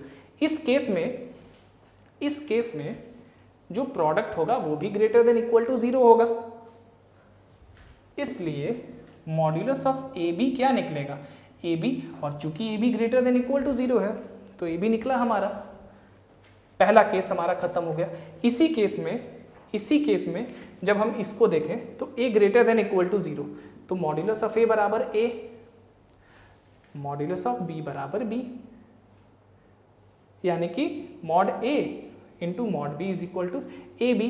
इस केस में जो प्रोडक्ट होगा वो भी ग्रेटर देन इक्वल टू 0 होगा, इसलिए मॉड्यूलस ऑफ ए बी क्या निकलेगा, ए बी। और चूंकि a b greater than equal to 0 है तो ए बी निकला हमारा, पहला केस हमारा खत्म हो गया। इसी केस में जब हम इसको देखें तो a greater than equal to 0, तो मॉड्यूलस ऑफ a बराबर a, मॉड्यूलस ऑफ b बराबर b, यानी कि mod a into mod b is equal to a b,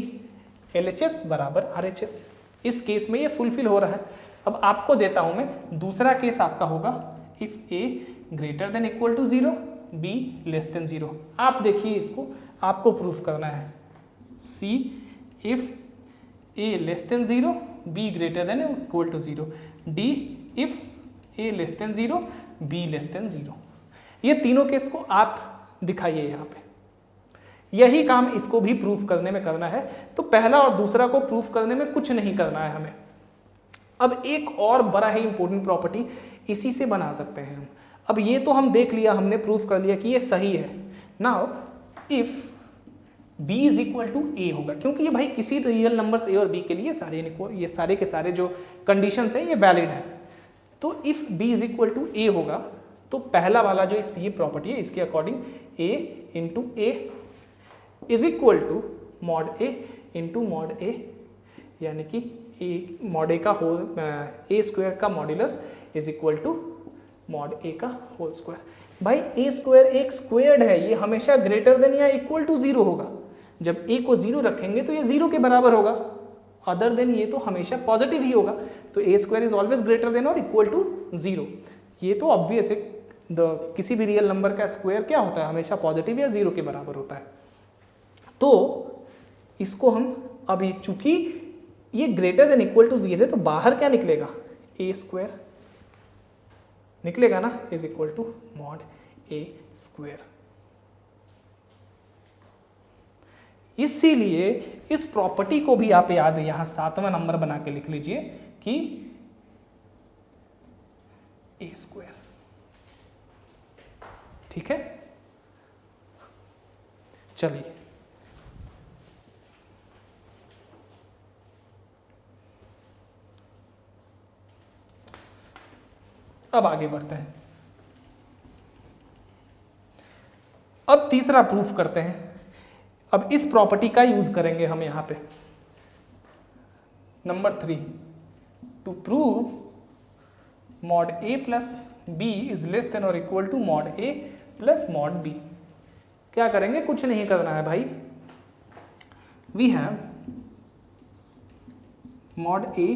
LHS बराबर RHS। इस केस में ये फुलफिल हो रहा है। अब आपको देता हूं मैं दूसरा केस, आपका होगा if a greater than equal to 0 b less than 0। आप देखिए इसको आपको प्रूफ करना है, c if a less than 0 b greater than equal to 0, d if a less than 0 b less than 0। ये तीनों केस को आप दिखाइए यहाँ पे, यही काम इसको भी प्रूफ करने में करना है। तो पहला और दूसरा को प्रूफ करने में कुछ नहीं करना है हमें। अब एक और बड़ा ही इंपॉर्टेंट प्रॉपर्टी इसी से बना सकते हैं हम। अब ये तो हम देख लिया, हमने प्रूफ कर लिया कि ये सही है। Now if b is equal to a होगा, क्योंकि ये भाई किसी रियल नंबर्स a और b के लिए ये सारे के सारे जो कंडीशंस है ये वैलिड है। तो if b is equal to a होगा तो पहला वाला जो ये प्रॉपर्टी है इसके according a into a is equal to mod a into mod a, यानी कि मॉड a का होल a स्क्वायर का modulus is equal to mod a का होल स्क्वायर। भाई a स्क्वायर एक स्क्वायर्ड है, ये हमेशा ग्रेटर देन या इक्वल टू 0 होगा। जब a को 0 रखेंगे तो ये 0 के बराबर होगा, अदर देन ये तो हमेशा पॉजिटिव ही होगा। तो a square is always greater than और इक्वल टू 0। ये तो ऑब्वियस है, किसी भी रियल नंबर का स्क्वायर क्या होता है, हमेशा पॉजिटिव या 0 के बराबर होता है। तो इसको हम अभी चूंकि ये ग्रेटर देन इक्वल टू 0 है तो बाहर क्या निकलेगा, a स्क्वायर निकलेगा ना, is equal to mod a square. इसीलिए इस प्रॉपर्टी को भी आप याद यहां 7वां नंबर बना के लिख लीजिए कि a स्क्वायर, ठीक है। चलिए अब आगे बढ़ते हैं। अब तीसरा प्रूफ करते हैं। अब इस प्रॉपर्टी का यूज करेंगे हम यहां पे। Number 3, to prove mod a plus b is less than और equal to mod a plus mod b. क्या करेंगे? कुछ नहीं करना है भाई। We have mod a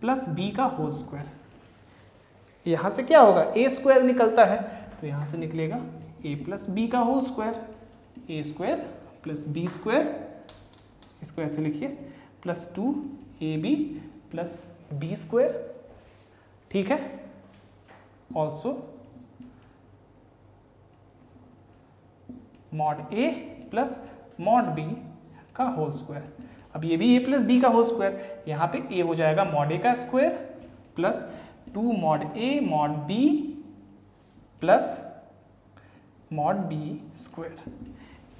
plus b का होल स्क्वायर। यहां से क्या होगा? ए स्क्वायर निकलता है, तो यहां से निकलेगा ए प्लस बी का होल स्क्वायर, ए स्क्वायर प्लस बी स्क्वायर, इसको ऐसे लिखिए, plus 2ab plus b square. ठीक है। Also mod a plus mod b का होल स्क्वायर। अब ये भी ए प्लस बी का होल स्क्वायर, यहाँ पे ए हो जाएगा मॉड ए का square plus 2 mod a mod b plus mod b square.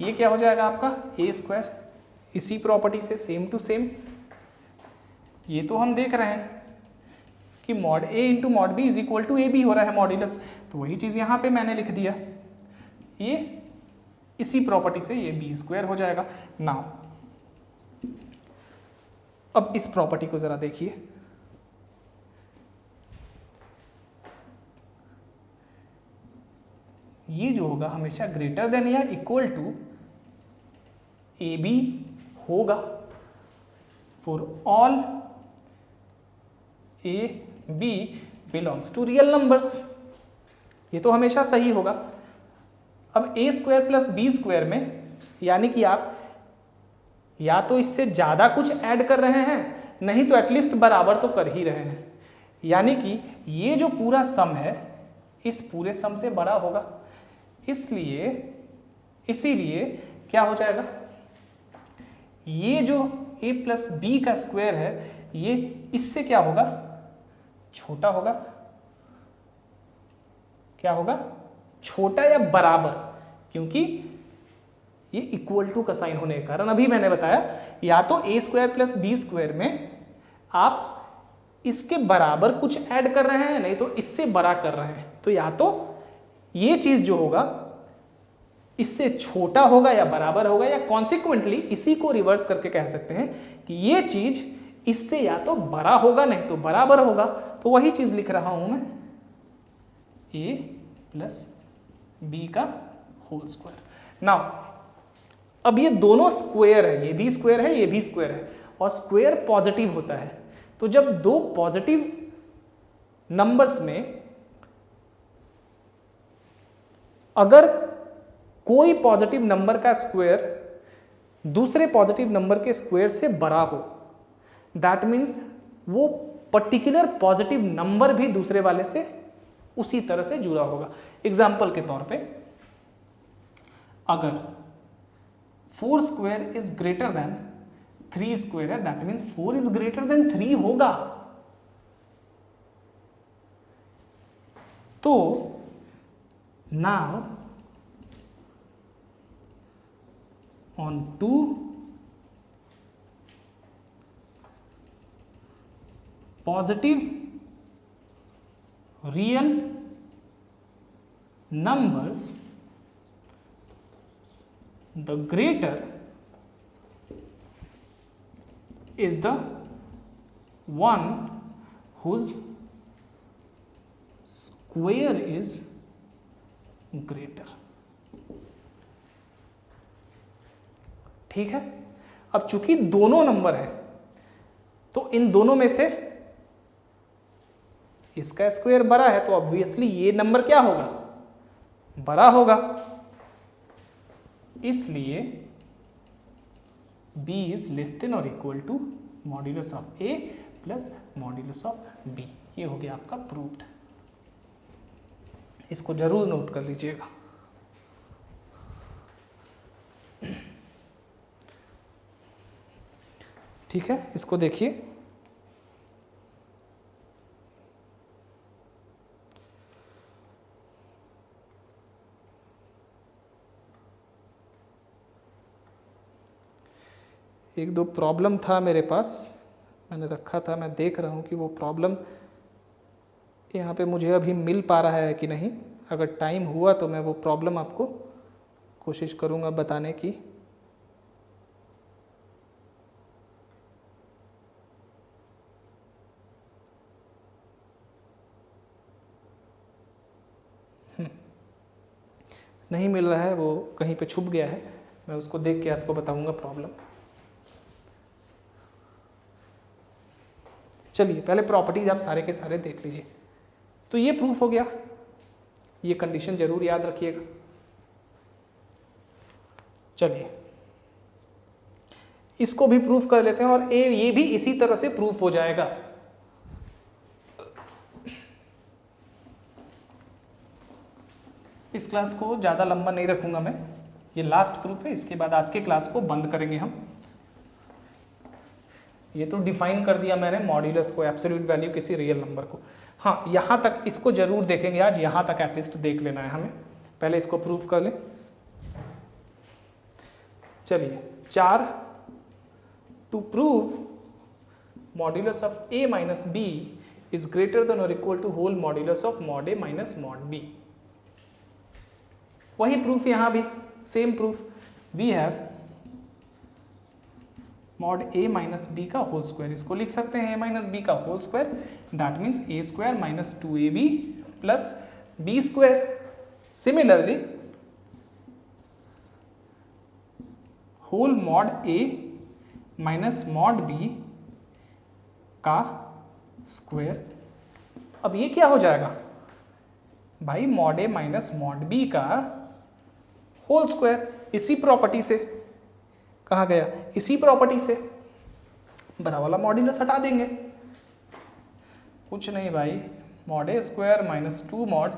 ये क्या हो जाएगा आपका? A square. इसी प्रॉपर्टी से सेम टू सेम ये तो हम देख रहे हैं कि mod a into mod b is equal to a B हो रहा है मॉड्यूलस, तो वही चीज़ यहाँ पे मैंने लिख दिया। ये इसी प्रॉपर्टी से ये बी स्क्वायर हो जाएगा। नाउ अब इस प्रॉपर्टी को जरा देखिए। ये जो होगा हमेशा ग्रेटर देन या इक्वल टू ए बी होगा for all a b belongs to real numbers. ये तो हमेशा सही होगा। अब a square plus b square में यानी कि आप या तो इससे ज़्यादा कुछ ऐड कर रहे हैं, नहीं तो एटलीस्ट बराबर तो कर ही रहे हैं। यानी कि ये जो पूरा सम है इस पूरे सम से बड़ा होगा। इसीलिए क्या हो जाएगा? ये जो a प्लस बी का स्क्वायर है ये इससे क्या होगा? छोटा होगा। क्या होगा? छोटा या बराबर, क्योंकि ये इक्वल टू का साइन होने के कारण अभी मैंने बताया या तो ए स्क्वायर प्लस बी स्क्वायर में आप इसके बराबर कुछ ऐड कर रहे हैं, नहीं तो इससे बड़ा कर रहे हैं। तो या तो ये चीज जो होगा इससे छोटा होगा या बराबर होगा, या कॉन्सिक्वेंटली इसी को रिवर्स करके कह सकते हैं कि ये चीज इससे या तो बड़ा होगा नहीं तो बराबर होगा। तो वही चीज लिख रहा हूं मैं, ए प्लस बी का होल स्क्वायर। नाउ अब ये दोनों स्क्वायर है, ये भी स्क्वायर है ये भी स्क्वायर है, और स्क्वायर पॉजिटिव होता है। तो जब दो पॉजिटिव नंबर्स में अगर कोई पॉजिटिव नंबर का स्क्वायर दूसरे पॉजिटिव नंबर के स्क्वायर से बड़ा हो, दैट मीन्स वो पर्टिकुलर पॉजिटिव नंबर भी दूसरे वाले से उसी तरह से जुड़ा होगा। एग्जाम्पल के तौर पे अगर 4 square is greater than 3 square है, that means 4 is greater than 3 होगा। तो now on 2 positive real numbers, the greater is the one whose square is greater। ठीक है। अब चूंकि दोनों नंबर है तो इन दोनों में से इसका स्क्वायर बड़ा है, तो ऑब्वियसली ये नंबर क्या होगा? बड़ा होगा। इसलिए b इज लेस देन और equal to modulus of a plus modulus of b। ये हो गया आपका प्रूव्ड। इसको जरूर नोट कर लीजिएगा। ठीक है, इसको देखिए। एक दो प्रॉब्लम था मेरे पास, मैंने रखा था, मैं देख रहा हूं कि वो प्रॉब्लम यहाँ पे मुझे अभी मिल पा रहा है कि नहीं, अगर टाइम हुआ तो मैं वो प्रॉब्लम आपको कोशिश करूँगा बताने की। नहीं मिल रहा है, वो कहीं पे छुप गया है, मैं उसको देख के आपको बताऊंगा प्रॉब्लम। चलिए पहले प्रॉपर्टीज आप सारे के सारे देख लीजिए। तो ये प्रूफ हो गया, ये कंडीशन जरूर याद रखिएगा। चलिए इसको भी प्रूफ कर लेते हैं और ये भी इसी तरह से प्रूफ हो जाएगा। इस क्लास को ज़्यादा लंबा नहीं रखूंगा मैं, ये लास्ट प्रूफ है, इसके बाद आज के क्लास को बंद करेंगे हम। ये तो डिफाइन कर दिया मैंने मॉड्यूलस को, एब्सोल्यूट वैल्यू किसी रियल नंबर को। हाँ, यहाँ तक इसको जरूर देखेंगे आज, यहाँ तक एटलीस्ट देख लेना है हमें। पहले इसको प्रूफ कर लें। चलिए 4 to prove modulus of a minus b is greater than और equal to whole modulus of mod a minus mod b। वही प्रूफ यहाँ भी, same proof. We have mod a minus b का होल स्क्वायर, इसको लिख सकते हैं a माइनस बी का whole square, that means a square minus 2ab plus b square. Similarly whole mod a minus mod b का स्क्वायर। अब ये क्या हो जाएगा भाई, mod a minus mod b का होल स्क्वायर। इसी प्रॉपर्टी से कहा गया, इसी प्रॉपर्टी से बड़ा वाला मॉड्यूलस हटा देंगे। कुछ नहीं भाई, mod a square minus 2 mod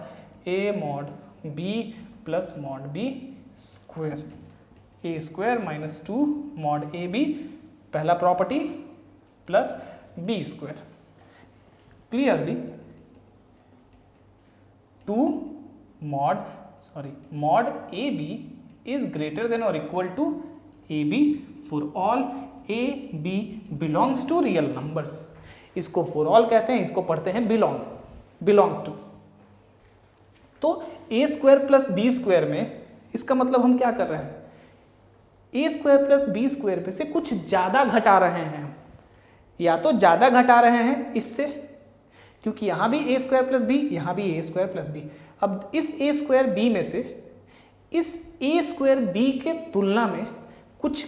a mod b plus mod b square, a square minus 2 mod a b पहला property plus b square. Clearly 2 mod a b is greater than or equal to a b for all a b belongs to real numbers। इसको for all कहते हैं, इसको पढ़ते हैं belong to। तो a square plus b square में इसका मतलब हम क्या कर रहे हैं, a square plus b square पे से कुछ ज़्यादा घटा रहे हैं, या तो ज़्यादा घटा रहे हैं इससे, क्योंकि यहाँ भी a स्क्वायर प्लस b, यहाँ भी a स्क्वायर प्लस b। अब इस a स्क्वायर b में से इस a स्क्वायर b के तुलना में कुछ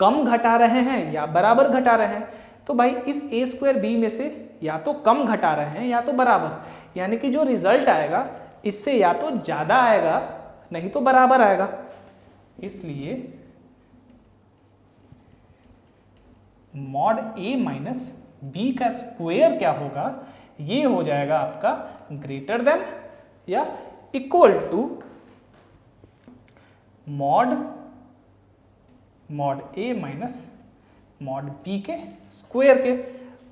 कम घटा रहे हैं या बराबर घटा रहे हैं। तो भाई इस a स्क्वायर b में से या तो कम घटा रहे हैं या तो बराबर, यानी कि जो रिजल्ट आएगा इससे या तो ज़्यादा आएगा नहीं तो बराबर आएगा। इसलिए मॉड a माइनस b का स्क्वायर क्या होगा, ये हो जाएगा आपका ग्रेटर देन या equal to mod a minus mod b के स्क्वायर के।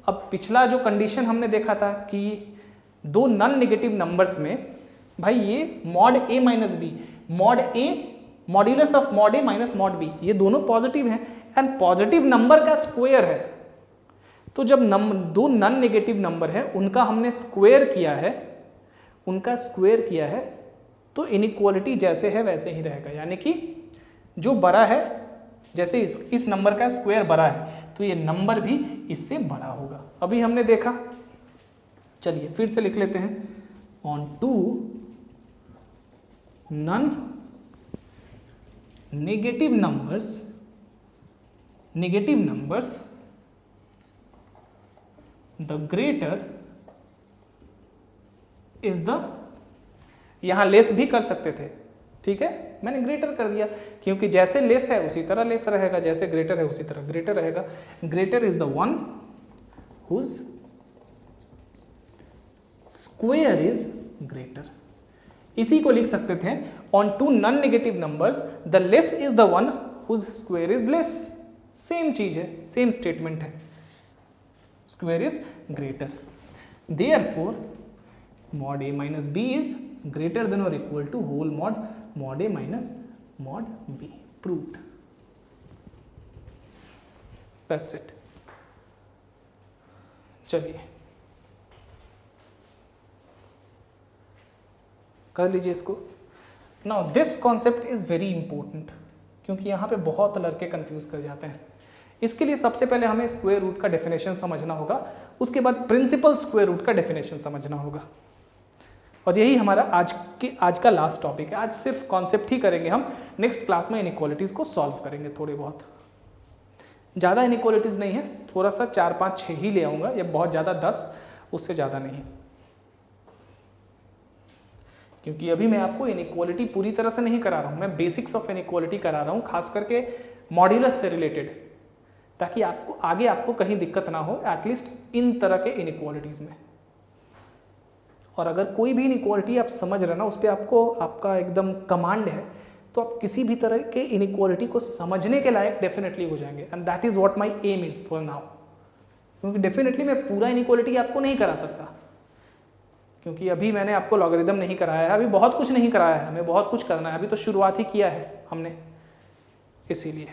अब पिछला जो कंडीशन हमने देखा था कि दो नॉन नेगेटिव नंबर्स में भाई ये mod a minus b, mod a modulus of mod a minus mod b, ये दोनों पॉजिटिव हैं एंड पॉजिटिव नंबर का स्क्वायर है। तो जब दो नॉन नेगेटिव नंबर है उनका हमने स्क्वायर किया है, तो इनइक्वालिटी जैसे है वैसे ही रहेगा, यानी कि जो बड़ा है, जैसे इस नंबर का स्क्वायर बड़ा है तो ये नंबर भी इससे बड़ा होगा। अभी हमने देखा, चलिए फिर से लिख लेते हैं। On to non negative numbers the greater is the, यहां लेस भी कर सकते थे, ठीक है, मैंने ग्रेटर कर दिया क्योंकि जैसे लेस है उसी तरह लेस रहेगा, जैसे ग्रेटर है उसी तरह ग्रेटर रहेगा। Greater is the one whose square is greater. इसी को लिख सकते थे, on to non negative numbers the less is the one whose square is less. Same चीज है, सेम स्टेटमेंट है, square is greater. Therefore mod a minus b is greater than और equal to whole mod a minus mod b। Proved. That's it. चलिए कर लीजिए इसको। Now this concept is very important, क्योंकि यहाँ पे बहुत लड़के कंफ्यूज कर जाते हैं। इसके लिए सबसे पहले हमें स्क्वायर रूट का डेफिनेशन समझना होगा, उसके बाद प्रिंसिपल स्क्वायर रूट का डेफिनेशन समझना होगा, और यही हमारा आज का लास्ट टॉपिक है। आज सिर्फ कॉन्सेप्ट ही करेंगे हम, नेक्स्ट क्लास में इनइक्वालिटीज को सॉल्व करेंगे। थोड़े बहुत, ज़्यादा इनइक्वालिटीज नहीं है, थोड़ा सा 4, 5, 6 ही ले आऊँगा, या बहुत ज़्यादा 10, उससे ज़्यादा नहीं, क्योंकि अभी मैं आपको इनइक्वालिटी पूरी तरह से नहीं करा रहा हूँ, मैं बेसिक्स ऑफ इनइक्वालिटी करा रहा हूँ, खास करके मॉड्यूलस से रिलेटेड, ताकि आपको कहीं दिक्कत ना हो, एटलीस्ट इन तरह के इनइक्वालिटीज में। और अगर कोई भी इनइक्वालिटी आप समझ रहे ना, उस पर आपका एकदम कमांड है, तो आप किसी भी तरह के इनइक्वालिटी को समझने के लायक डेफिनेटली हो जाएंगे, and that is what my aim is for now. क्योंकि डेफिनेटली मैं पूरा इनइक्वालिटी आपको नहीं करा सकता, क्योंकि अभी मैंने आपको लॉगरिदम नहीं कराया है, अभी बहुत कुछ नहीं कराया है, हमें बहुत कुछ करना है, अभी तो शुरुआत ही किया है हमने, इसीलिए।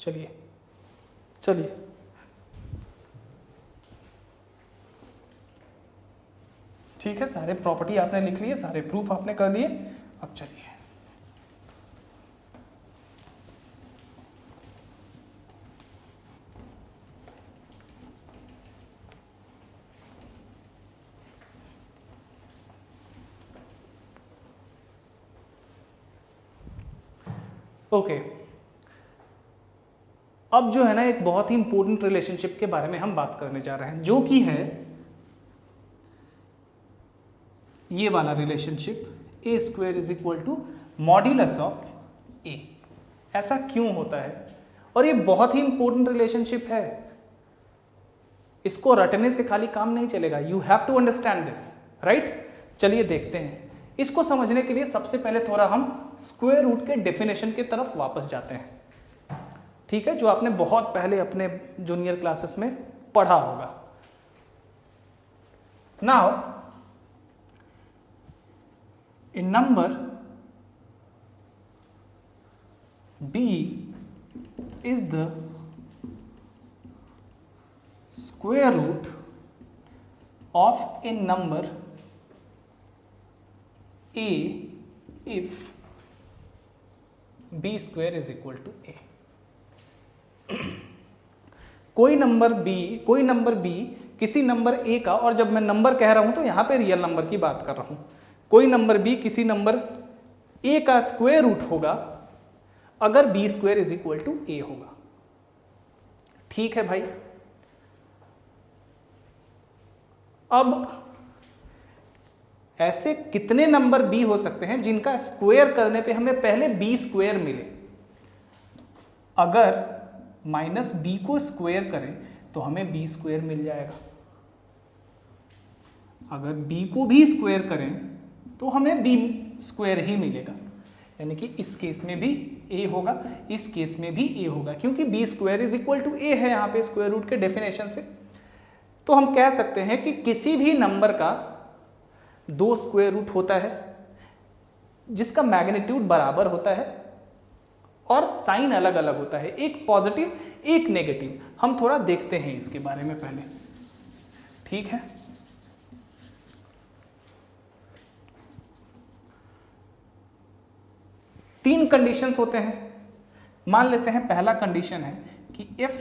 चलिए ठीक है, सारे प्रॉपर्टी आपने लिख लिए, सारे प्रूफ आपने कर लिए, अब चलिए। ओके, अब जो है ना, एक बहुत ही इंपॉर्टेंट रिलेशनशिप के बारे में हम बात करने जा रहे हैं, जो कि है ये वाला relationship, a square is equal to modulus of a. ऐसा क्यों होता है? और ये बहुत ही इंपॉर्टेंट रिलेशनशिप है, इसको रटने से खाली काम नहीं चलेगा, you have to understand this, right? चलिए देखते हैं। इसको समझने के लिए सबसे पहले थोड़ा हम स्क्वायर रूट के डेफिनेशन की तरफ वापस जाते हैं, ठीक है, जो आपने बहुत पहले अपने जूनियर क्लासेस में पढ़ा होगा। Now a number b is the square root of a number a if b square is equal to a। कोई नंबर b किसी नंबर a का, और जब मैं नंबर कह रहा हूं तो यहां पे रियल नंबर की बात कर रहा हूं, कोई नंबर b किसी नंबर a का स्क्वायर रूट होगा अगर b square is equal to a होगा। ठीक है भाई, अब ऐसे कितने नंबर b हो सकते हैं जिनका स्क्वायर करने पे हमें पहले b स्क्वायर मिले? अगर माइनस b को स्क्वायर करें तो हमें b स्क्वायर मिल जाएगा, अगर b को भी स्क्वायर करें तो हमें b स्क्वायर ही मिलेगा, यानी कि इस केस में भी a होगा, इस केस में भी a होगा, क्योंकि b square is equal to a है यहाँ पे स्क्वायर रूट के डेफिनेशन से। तो हम कह सकते हैं कि किसी भी नंबर का 2 स्क्वायर रूट होता है जिसका मैग्नीट्यूड बराबर होता है और साइन अलग अलग होता है, एक पॉजिटिव एक नेगेटिव। हम थोड़ा देखते हैं इसके बारे में पहले, ठीक है। तीन कंडीशंस होते हैं, मान लेते हैं पहला कंडीशन है कि if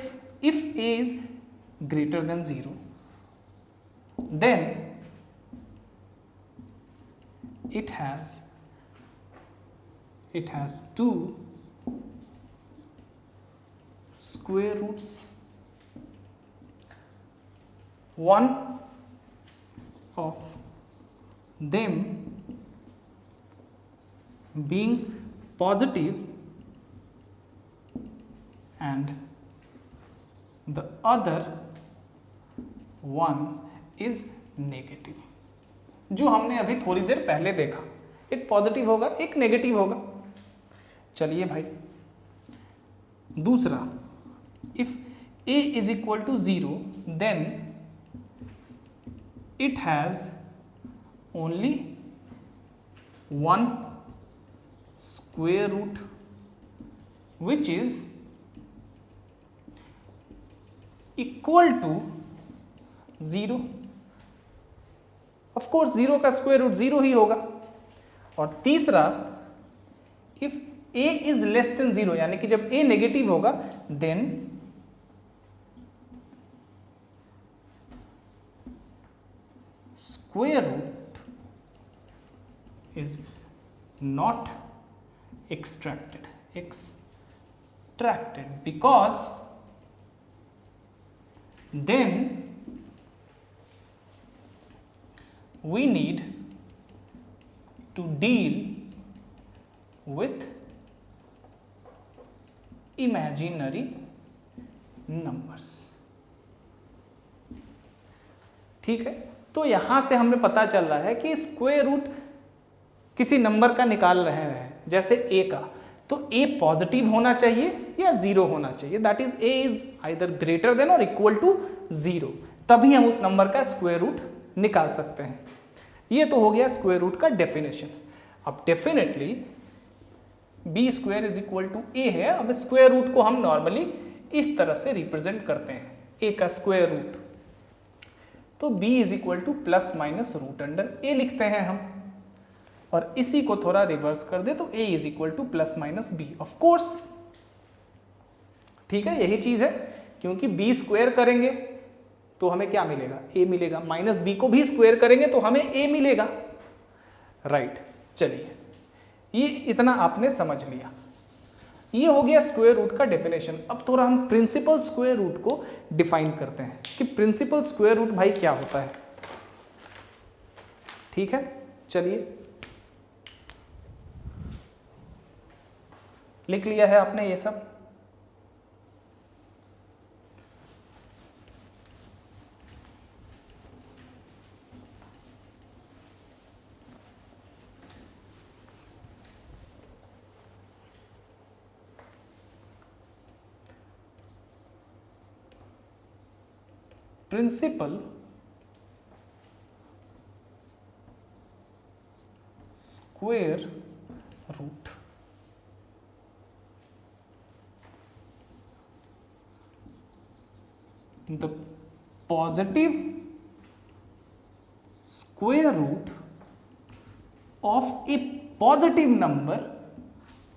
a is greater than 0 then it has 2 square roots, one of them being positive and the other one is negative। जो हमने अभी थोड़ी देर पहले देखा, एक पॉजिटिव होगा एक नेगेटिव होगा। चलिए भाई, दूसरा, if a is equal to 0 then it has only one square root which is equal to 0। और ऑफ कोर्स 0 का स्क्वायर रूट 0 ही होगा। और तीसरा, if a is less than 0, यानी कि जब a नेगेटिव होगा, then square root is not extracted because then we need to deal with imaginary numbers। ठीक है, तो यहां से हमें पता चल रहा है कि स्क्वायर रूट किसी नंबर का निकाल रहे हैं, जैसे a का, तो a पॉजिटिव होना चाहिए या 0 होना चाहिए, that is a is either greater than और इक्वल टू 0, तभी हम उस नंबर का स्क्वायर रूट निकाल सकते हैं। ये तो हो गया स्क्वायर रूट का डेफिनेशन। अब definitely b square is equal to a है। अब स्क्वायर रूट को हम नॉर्मली इस तरह से रिप्रेजेंट करते हैं, a का स्क्वायर रूट, तो b is equal to plus minus root under a लिखते हैं हम, और इसी को थोड़ा रिवर्स कर दे तो a is equal to plus minus b, of course. ठीक है, यही चीज है, क्योंकि b स्क्वायर करेंगे तो हमें क्या मिलेगा, a मिलेगा, माइनस b को भी स्क्वायर करेंगे तो हमें a मिलेगा, राइट। चलिए, ये इतना आपने समझ लिया, ये हो गया स्क्वायर रूट का डेफिनेशन। अब थोड़ा हम प्रिंसिपल स्क्वायर रूट को डिफाइन करते हैं कि प्रिंसिपल स्क्वायर रूट भाई क्या होता है। ठीक है, चलिए, लिख लिया है आपने ये सब। Principal square root the positive square root of a positive number,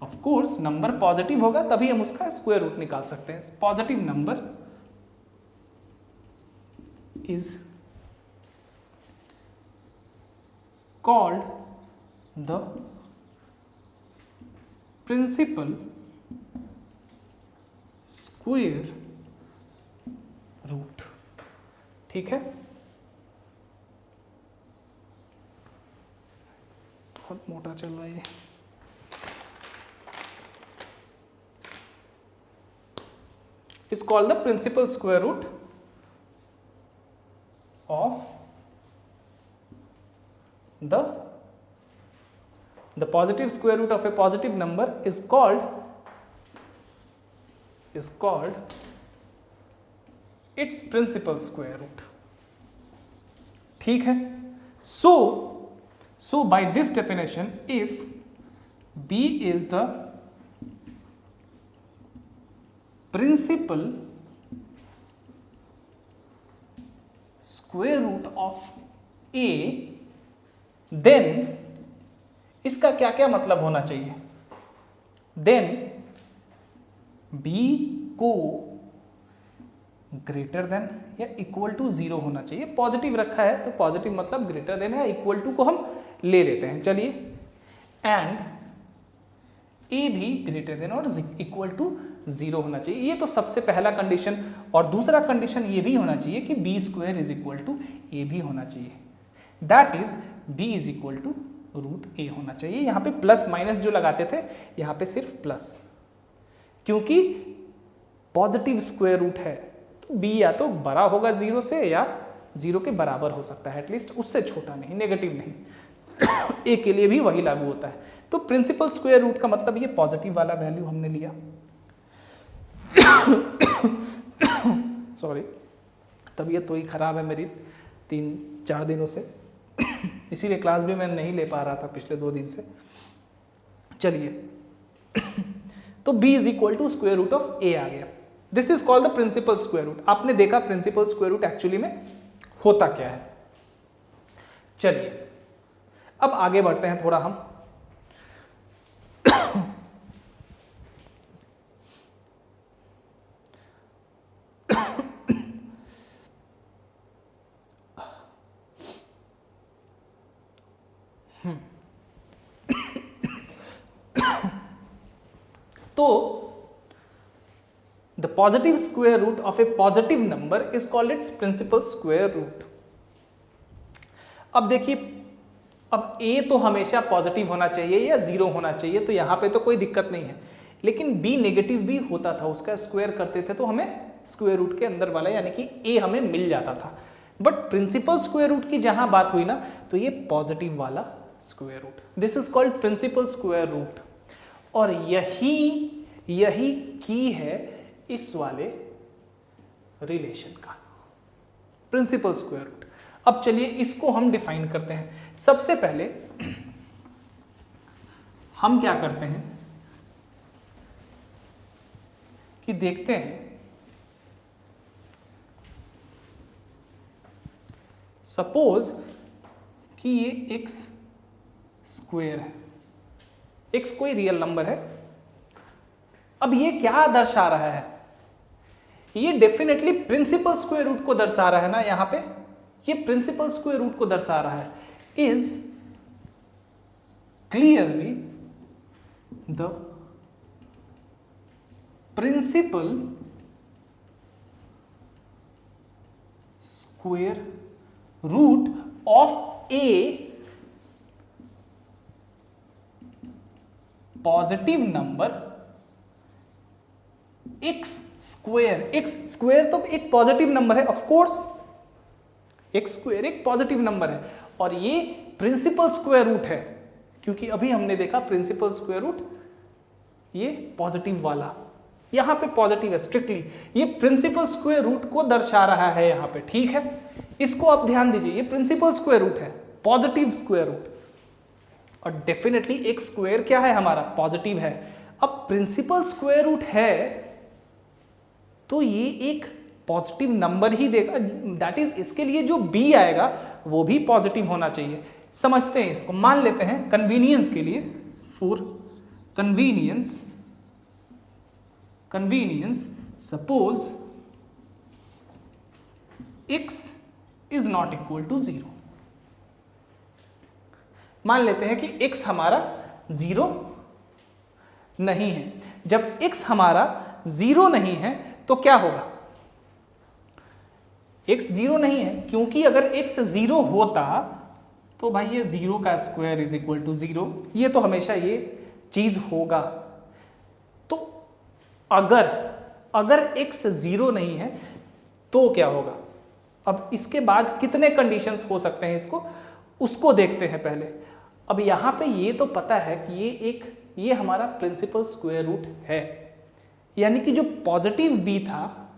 of course number positive होगा तभी हम उसका स्क्वायर रूट निकाल सकते हैं। Positive number is called the principal square root. ठीक है, बहुत मोटा चल रहा है। Is called the principal square root of the positive square root of a positive number is called its principal square root। ठीक है, so by this definition, if b is the principal square root of a, then इसका क्या क्या मतलब होना चाहिए, देन b को ग्रेटर देन या इक्वल टू 0 होना चाहिए। पॉजिटिव रखा है तो पॉजिटिव मतलब ग्रेटर देन या इक्वल टू को हम ले लेते हैं। चलिए, एंड ए भी ग्रेटर देन और इक्वल टू 0 होना चाहिए। ये तो सबसे पहला कंडीशन। और दूसरा कंडीशन ये भी होना चाहिए कि b square is equal to a भी होना चाहिए, that is b is equal to root a होना चाहिए। यहाँ पे प्लस माइनस जो लगाते थे, यहाँ पे सिर्फ प्लस, क्योंकि पॉजिटिव स्क्वायर रूट है तो बी या तो बड़ा होगा 0 से या 0 के बराबर हो सकता है, एटलीस्ट उससे छोटा नहीं, नेगेटिव नहीं। ए के लिए भी वही लागू होता है। तो प्रिंसिपल स्क्वायर रूट का मतलब ये पॉजिटिव वाला वैल्यू हमने लिया। सॉरी, तबीयत थोड़ी खराब है मेरी 3-4 दिनों से, इसीलिए क्लास भी मैं नहीं ले पा रहा था पिछले 2 दिन से। चलिए, तो b is equal to square root of a आ गया। This is called the principal square root. आपने देखा प्रिंसिपल स्क्वायर रूट एक्चुअली में होता क्या है। चलिए अब आगे बढ़ते हैं थोड़ा हम। तो the positive square root of a positive number is called its principal square root. अब देखिए, अब a तो हमेशा पॉजिटिव होना चाहिए या 0 होना चाहिए, तो यहां पे तो कोई दिक्कत नहीं है, लेकिन b नेगेटिव भी होता था, उसका स्क्वायर करते थे तो हमें स्क्वायर रूट के अंदर वाला यानी कि a हमें मिल जाता था। बट प्रिंसिपल स्क्वायर रूट की जहां बात हुई ना, तो ये पॉजिटिव वाला square root, this is called principal square root. और यही की है इस वाले रिलेशन का, प्रिंसिपल स्क्वायर रूट। अब चलिए इसको हम डिफाइन करते हैं। सबसे पहले हम क्या करते हैं कि देखते हैं, सपोज कि ये x स्क्वायर है, x कोई रियल नंबर है। अब ये क्या दर्शा रहा है, ये डेफिनेटली प्रिंसिपल स्क्वायर रूट को दर्शा रहा है ना, यहां पे ये प्रिंसिपल स्क्वायर रूट को दर्शा रहा है। Is clearly the principal square root of a positive number x square. x square तो एक पॉजिटिव नंबर है, ऑफ कोर्स x स्क्वायर एक पॉजिटिव नंबर है, और ये प्रिंसिपल स्क्वायर रूट है, क्योंकि अभी हमने देखा प्रिंसिपल स्क्वायर रूट ये पॉजिटिव वाला, यहां पे पॉजिटिव है, स्ट्रिक्टली ये प्रिंसिपल स्क्वायर रूट को दर्शा रहा है यहां पे। ठीक है, इसको आप ध्यान दीजिए, ये प्रिंसिपल स्क्वायर रूट है, पॉजिटिव स्क्वायर रूट, और डेफिनेटली x स्क्वायर क्या है हमारा, पॉजिटिव है। अब प्रिंसिपल स्क्वायर रूट है तो ये एक पॉजिटिव नंबर ही देगा, दैट इज इसके लिए जो b आएगा वो भी पॉजिटिव होना चाहिए। समझते हैं इसको, मान लेते हैं कन्वीनियंस के लिए, for convenience suppose x is not equal to 0। मान लेते हैं कि x हमारा 0 नहीं है। जब x हमारा 0 नहीं है तो क्या होगा, x 0 नहीं है, क्योंकि अगर x 0 होता तो भाई ये 0 का स्क्वायर इज इक्वल टू 0, ये तो हमेशा ये चीज होगा। तो अगर x 0 नहीं है तो क्या होगा, अब इसके बाद कितने कंडीशंस हो सकते हैं उसको देखते हैं पहले। अब यहां पे ये तो पता है कि ये हमारा प्रिंसिपल स्क्वायर रूट है, यानी कि जो पॉजिटिव b था,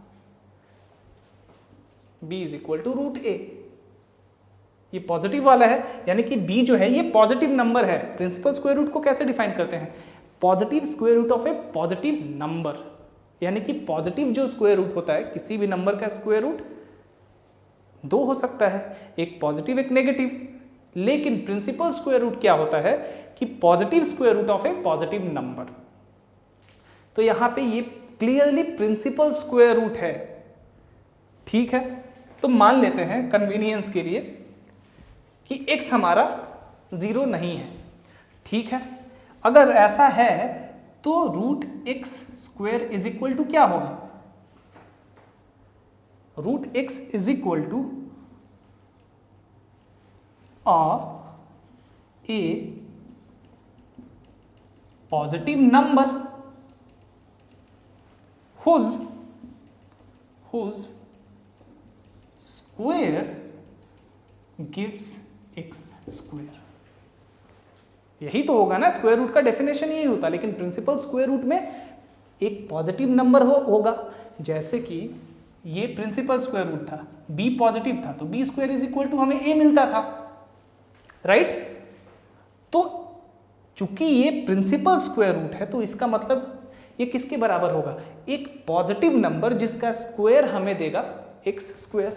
b is equal to root a, ये पॉजिटिव वाला है, यानी कि b जो है ये पॉजिटिव नंबर है। प्रिंसिपल स्क्वायर रूट को कैसे डिफाइन करते हैं, positive square root of a positive number, यानी कि पॉजिटिव जो स्क्वायर रूट होता है, किसी भी नंबर का स्क्वायर रूट 2 हो सकता है, एक पॉजिटिव एक नेगेटिव। लेकिन प्रिंसिपल स्क्वायर रूट क्या होता है कि positive square root of a positive number. तो यहां पे ये क्लियरली प्रिंसिपल स्क्वायर रूट है। ठीक है, तो मान लेते हैं कन्वीनियंस के लिए कि x हमारा 0 नहीं है। ठीक है, अगर ऐसा है तो root x square is equal to क्या होगा, root x is equal to a positive number whose square gives x square। यही तो होगा ना, स्क्वायर रूट का डेफिनेशन यही होता, लेकिन प्रिंसिपल स्क्वायर रूट में एक पॉजिटिव नंबर होगा। जैसे कि ये प्रिंसिपल स्क्वायर रूट था, b पॉजिटिव था, तो b square is equal to हमें a मिलता था, राइट। तो चूंकि ये प्रिंसिपल स्क्वायर रूट है तो इसका मतलब ये किसके बराबर होगा, एक पॉजिटिव नंबर जिसका स्क्वायर हमें देगा x स्क्वायर।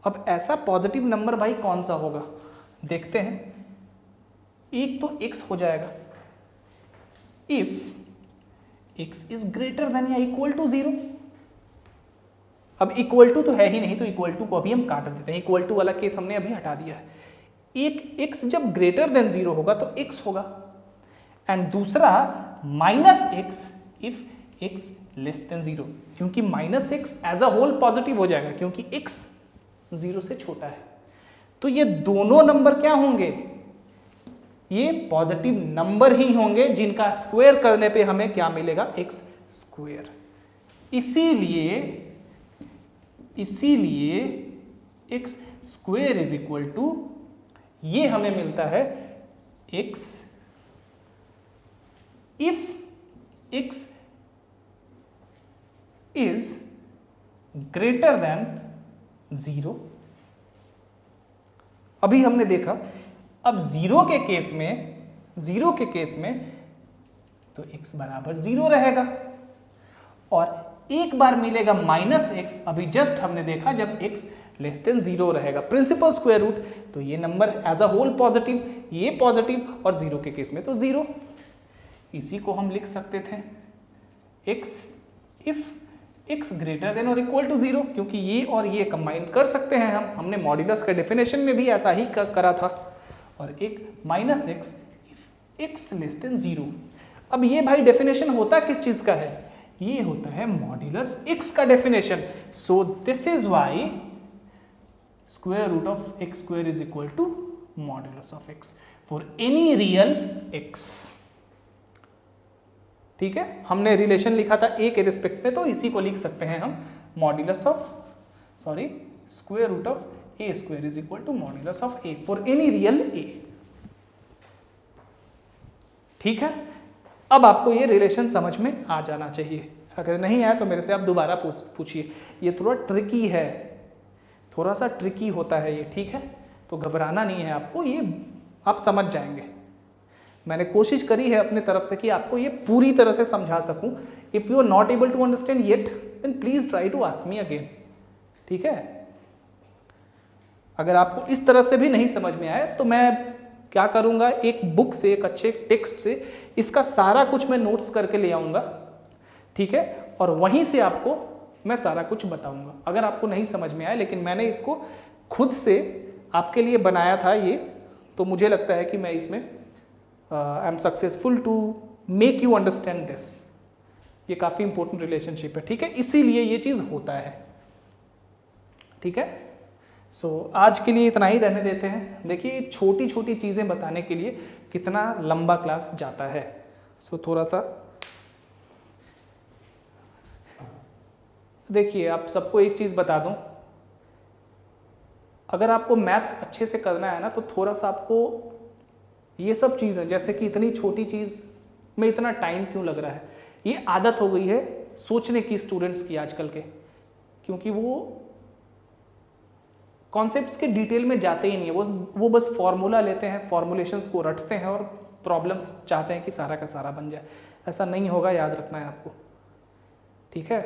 अब ऐसा पॉजिटिव नंबर भाई कौन सा होगा, देखते हैं। एक तो x हो जाएगा if x is greater than या इक्वल टू 0। अब इक्वल टू तो है ही नहीं, तो इक्वल टू को अभी हम काट देते हैं, इक्वल टू वाला केस हमने अभी हटा दिया है। एक x जब ग्रेटर देन 0 होगा तो x होगा, एंड दूसरा -x if x less than 0, क्योंकि -x as a whole positive हो जाएगा क्योंकि x 0 से छोटा है। तो ये दोनों नंबर क्या होंगे, ये पॉजिटिव नंबर ही होंगे जिनका स्क्वायर करने पे हमें क्या मिलेगा, x स्क्वायर। इसीलिए x square is equal to, ये हमें मिलता है x if x is greater than 0। अभी हमने देखा, अब 0 के केस में तो x बराबर 0 रहेगा, और एक बार मिलेगा -x, अभी जस्ट हमने देखा जब x लेस देन 0 रहेगा, प्रिंसिपल स्क्वायर रूट, तो ये number as a whole positive, ये पॉजिटिव, और 0 के केस में तो 0। इसी को हम लिख सकते थे x if x greater than और इक्वल टू 0, क्योंकि ये और ये कंबाइन कर सकते हैं हमने मॉड्यूलस के डेफिनेशन में भी ऐसा ही करा था। और एक -x if x less than 0। अब ये भाई डेफिनेशन होता किस चीज का है, ये होता है मॉड्यूलस x का definition. So this is why square root of x square is equal to modulus of x for any real x। ठीक है, हमने रिलेशन लिखा था a के रिस्पेक्ट में, तो इसी को लिख सकते हैं हम modulus of square root of a square is equal to modulus of a for any real a। ठीक है, अब आपको ये रिलेशन समझ में आ जाना चाहिए, अगर नहीं आया तो मेरे से आप दोबारा पूछिए। ये थोड़ा ट्रिकी है, थोड़ा सा ट्रिकी होता है ये, ठीक है, तो घबराना नहीं है आपको, ये आप समझ जाएंगे। मैंने कोशिश करी है अपने तरफ से कि आपको ये पूरी तरह से समझा सकूं। If you are not able to understand yet, then please try to ask me again. ठीक है, अगर आपको इस तरह से भी नहीं समझ में आया तो मैं क्या करूंगा, एक बुक से, एक अच्छे टेक्स्ट से इसका सारा कुछ मैं नोट्स करके ले आऊंगा, ठीक है, और वहीं से आपको मैं सारा कुछ बताऊंगा। अगर आपको नहीं समझ में आया, लेकिन मैंने इसको खुद से आपके लिए बनाया था ये, तो मुझे लगता है कि मैं इसमें I am successful to make you understand this. ये काफ़ी इंपॉर्टेंट रिलेशनशिप है, ठीक है, इसीलिए ये चीज़ होता है। ठीक है, सो आज के लिए इतना ही रहने देते हैं। देखिए छोटी छोटी चीज़ें बताने के लिए कितना लंबा क्लास जाता है। सो थोड़ा सा देखिए, आप सबको एक चीज़ बता दूं, अगर आपको मैथ्स अच्छे से करना है ना, तो थोड़ा सा आपको ये सब चीज़ें, जैसे कि इतनी छोटी चीज़ में इतना टाइम क्यों लग रहा है, ये आदत हो गई है सोचने की स्टूडेंट्स की आजकल के, क्योंकि वो कॉन्सेप्ट्स के डिटेल में जाते ही नहीं है, वो बस फॉर्मूला लेते हैं, फॉर्मुलेशंस को रटते हैं और प्रॉब्लम्स चाहते हैं कि सारा का सारा बन जाए। ऐसा नहीं होगा, याद रखना है आपको। ठीक है,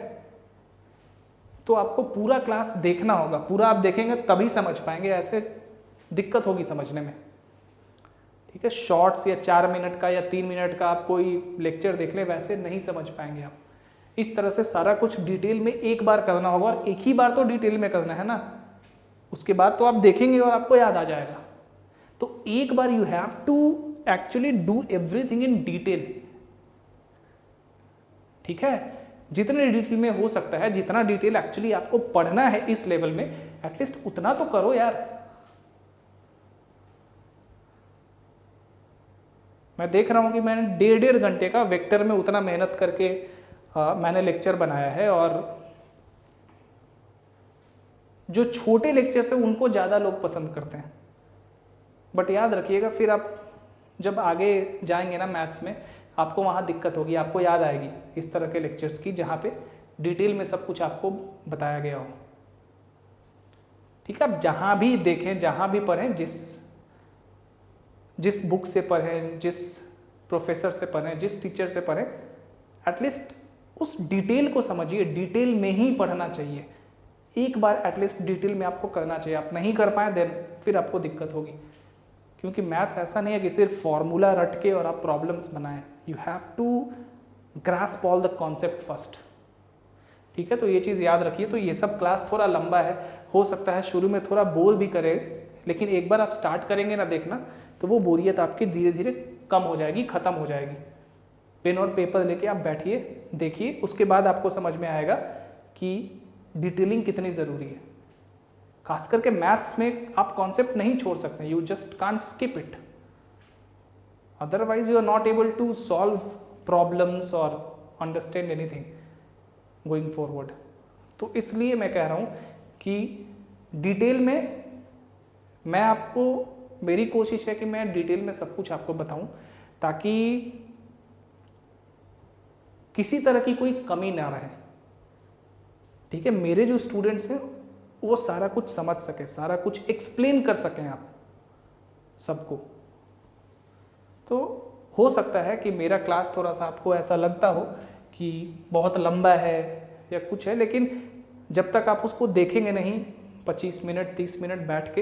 तो आपको पूरा क्लास देखना होगा, पूरा आप देखेंगे तभी समझ पाएंगे, ऐसे दिक्कत होगी समझने में। ठीक है, शॉर्ट्स या 4 मिनट का या 3 मिनट का आप कोई लेक्चर देख ले, वैसे नहीं समझ पाएंगे आप। इस तरह से सारा कुछ डिटेल में एक बार करना होगा, और एक ही बार तो डिटेल में करना है ना, उसके बाद तो आप देखेंगे और आपको याद आ जाएगा। तो एक बार you have to actually do everything in detail. ठीक है, जितने डिटेल में हो सकता है, जितना डिटेल एक्चुअली आपको पढ़ना है इस लेवल में, एटलीस्ट उतना तो करो यार। मैं देख रहा हूं कि मैंने 1.5 घंटे का वेक्टर में उतना मेहनत करके मैंने लेक्चर बनाया है, और जो छोटे लेक्चर्स हैं उनको ज़्यादा लोग पसंद करते हैं। बट याद रखिएगा, फिर आप जब आगे जाएंगे ना मैथ्स में, आपको वहाँ दिक्कत होगी, आपको याद आएगी इस तरह के लेक्चर्स की जहाँ पे डिटेल में सब कुछ आपको बताया गया हो। ठीक है, आप जहाँ भी देखें, जहाँ भी पढ़ें, जिस बुक से पढ़ें, जिस प्रोफेसर से पढ़ें, जिस टीचर से पढ़ें, एटलीस्ट उस डिटेल को समझिए, डिटेल में ही पढ़ना चाहिए। एक बार एटलीस्ट डिटेल में आपको करना चाहिए। आप नहीं कर पाए देन फिर आपको दिक्कत होगी, क्योंकि मैथ्स ऐसा नहीं है कि सिर्फ फॉर्मूला रट के और आप प्रॉब्लम्स बनाएं। You have to grasp all the concept first. ठीक है, तो ये चीज़ याद रखिए। तो ये सब क्लास थोड़ा लंबा है, हो सकता है शुरू में थोड़ा बोर भी करे, लेकिन एक बार आप स्टार्ट करेंगे ना देखना, तो वो बोरियत आपकी धीरे धीरे कम हो जाएगी, ख़त्म हो जाएगी। पेन और पेपर लेके आप बैठिए, देखिए, उसके बाद आपको समझ में आएगा कि डिटेलिंग कितनी ज़रूरी है। खास करके मैथ्स में आप कॉन्सेप्ट नहीं छोड़ सकते, you just can't skip it, otherwise you are not able to solve problems और अंडरस्टैंड एनीथिंग गोइंग फॉरवर्ड। तो इसलिए मैं कह रहा हूँ कि डिटेल में मैं आपको, मेरी कोशिश है कि मैं डिटेल में सब कुछ आपको बताऊं, ताकि किसी तरह की कोई कमी ना रहे। ठीक है, मेरे जो स्टूडेंट्स हैं वो सारा कुछ समझ सके, सारा कुछ एक्सप्लेन कर सकें आप सबको। तो हो सकता है कि मेरा क्लास थोड़ा सा आपको ऐसा लगता हो कि बहुत लंबा है या कुछ है, लेकिन जब तक आप उसको देखेंगे नहीं 25 मिनट 30 मिनट बैठ के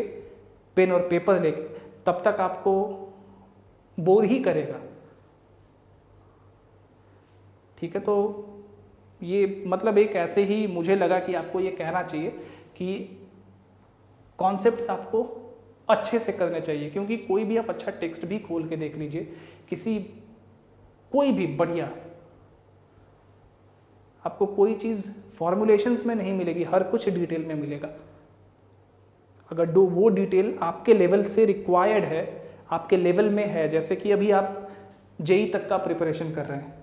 पेन और पेपर लेके, तब तक आपको बोर ही करेगा। ठीक है, तो ये मतलब एक ऐसे ही मुझे लगा कि आपको ये कहना चाहिए कि कॉन्सेप्ट्स आपको अच्छे से करने चाहिए, क्योंकि कोई भी आप अच्छा टेक्स्ट भी खोल के देख लीजिए, कोई भी बढ़िया, आपको कोई चीज़ फॉर्मुलेशंस में नहीं मिलेगी, हर कुछ डिटेल में मिलेगा। अगर वो डिटेल आपके लेवल से रिक्वायर्ड है, आपके लेवल में है, जैसे कि अभी आप जेई तक का प्रिपरेशन कर रहे हैं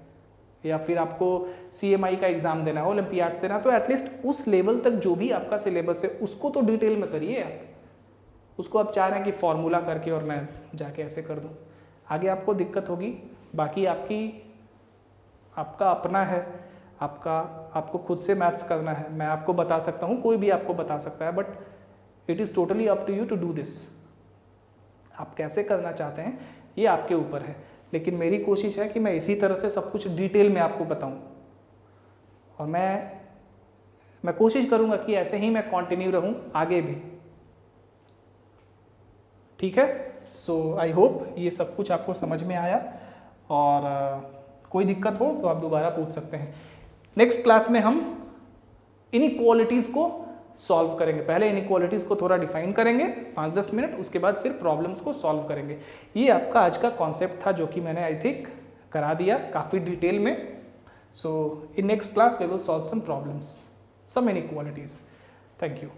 या फिर आपको CMI का एग्ज़ाम देना है, ओलंपियाड देना, तो एटलीस्ट उस लेवल तक जो भी आपका सिलेबस है उसको तो डिटेल में करिए आप। उसको आप चाह रहे हैं कि फॉर्मूला करके और मैं जाके ऐसे कर दूं, आगे आपको दिक्कत होगी। बाकी आपका अपना है, आपको खुद से मैथ्स करना है। मैं आपको बता सकता हूँ, कोई भी आपको बता सकता है, but it is totally up to you to do this. आप कैसे करना चाहते हैं ये आपके ऊपर है, लेकिन मेरी कोशिश है कि मैं इसी तरह से सब कुछ डिटेल में आपको बताऊं, और मैं कोशिश करूंगा कि ऐसे ही मैं कंटिन्यू रहूं आगे भी। ठीक है, सो आई होप ये सब कुछ आपको समझ में आया, और कोई दिक्कत हो तो आप दोबारा पूछ सकते हैं। नेक्स्ट क्लास में हम इनइक्वालिटीज़ को सॉल्व करेंगे। पहले इनइक्वालिटीज़ को थोड़ा डिफाइन करेंगे 5-10 मिनट, उसके बाद फिर प्रॉब्लम्स को सॉल्व करेंगे। ये आपका आज का कॉन्सेप्ट था, जो कि मैंने आई थिंक करा दिया काफ़ी डिटेल में। So in next class we will solve some problems, some inequalities. Thank you.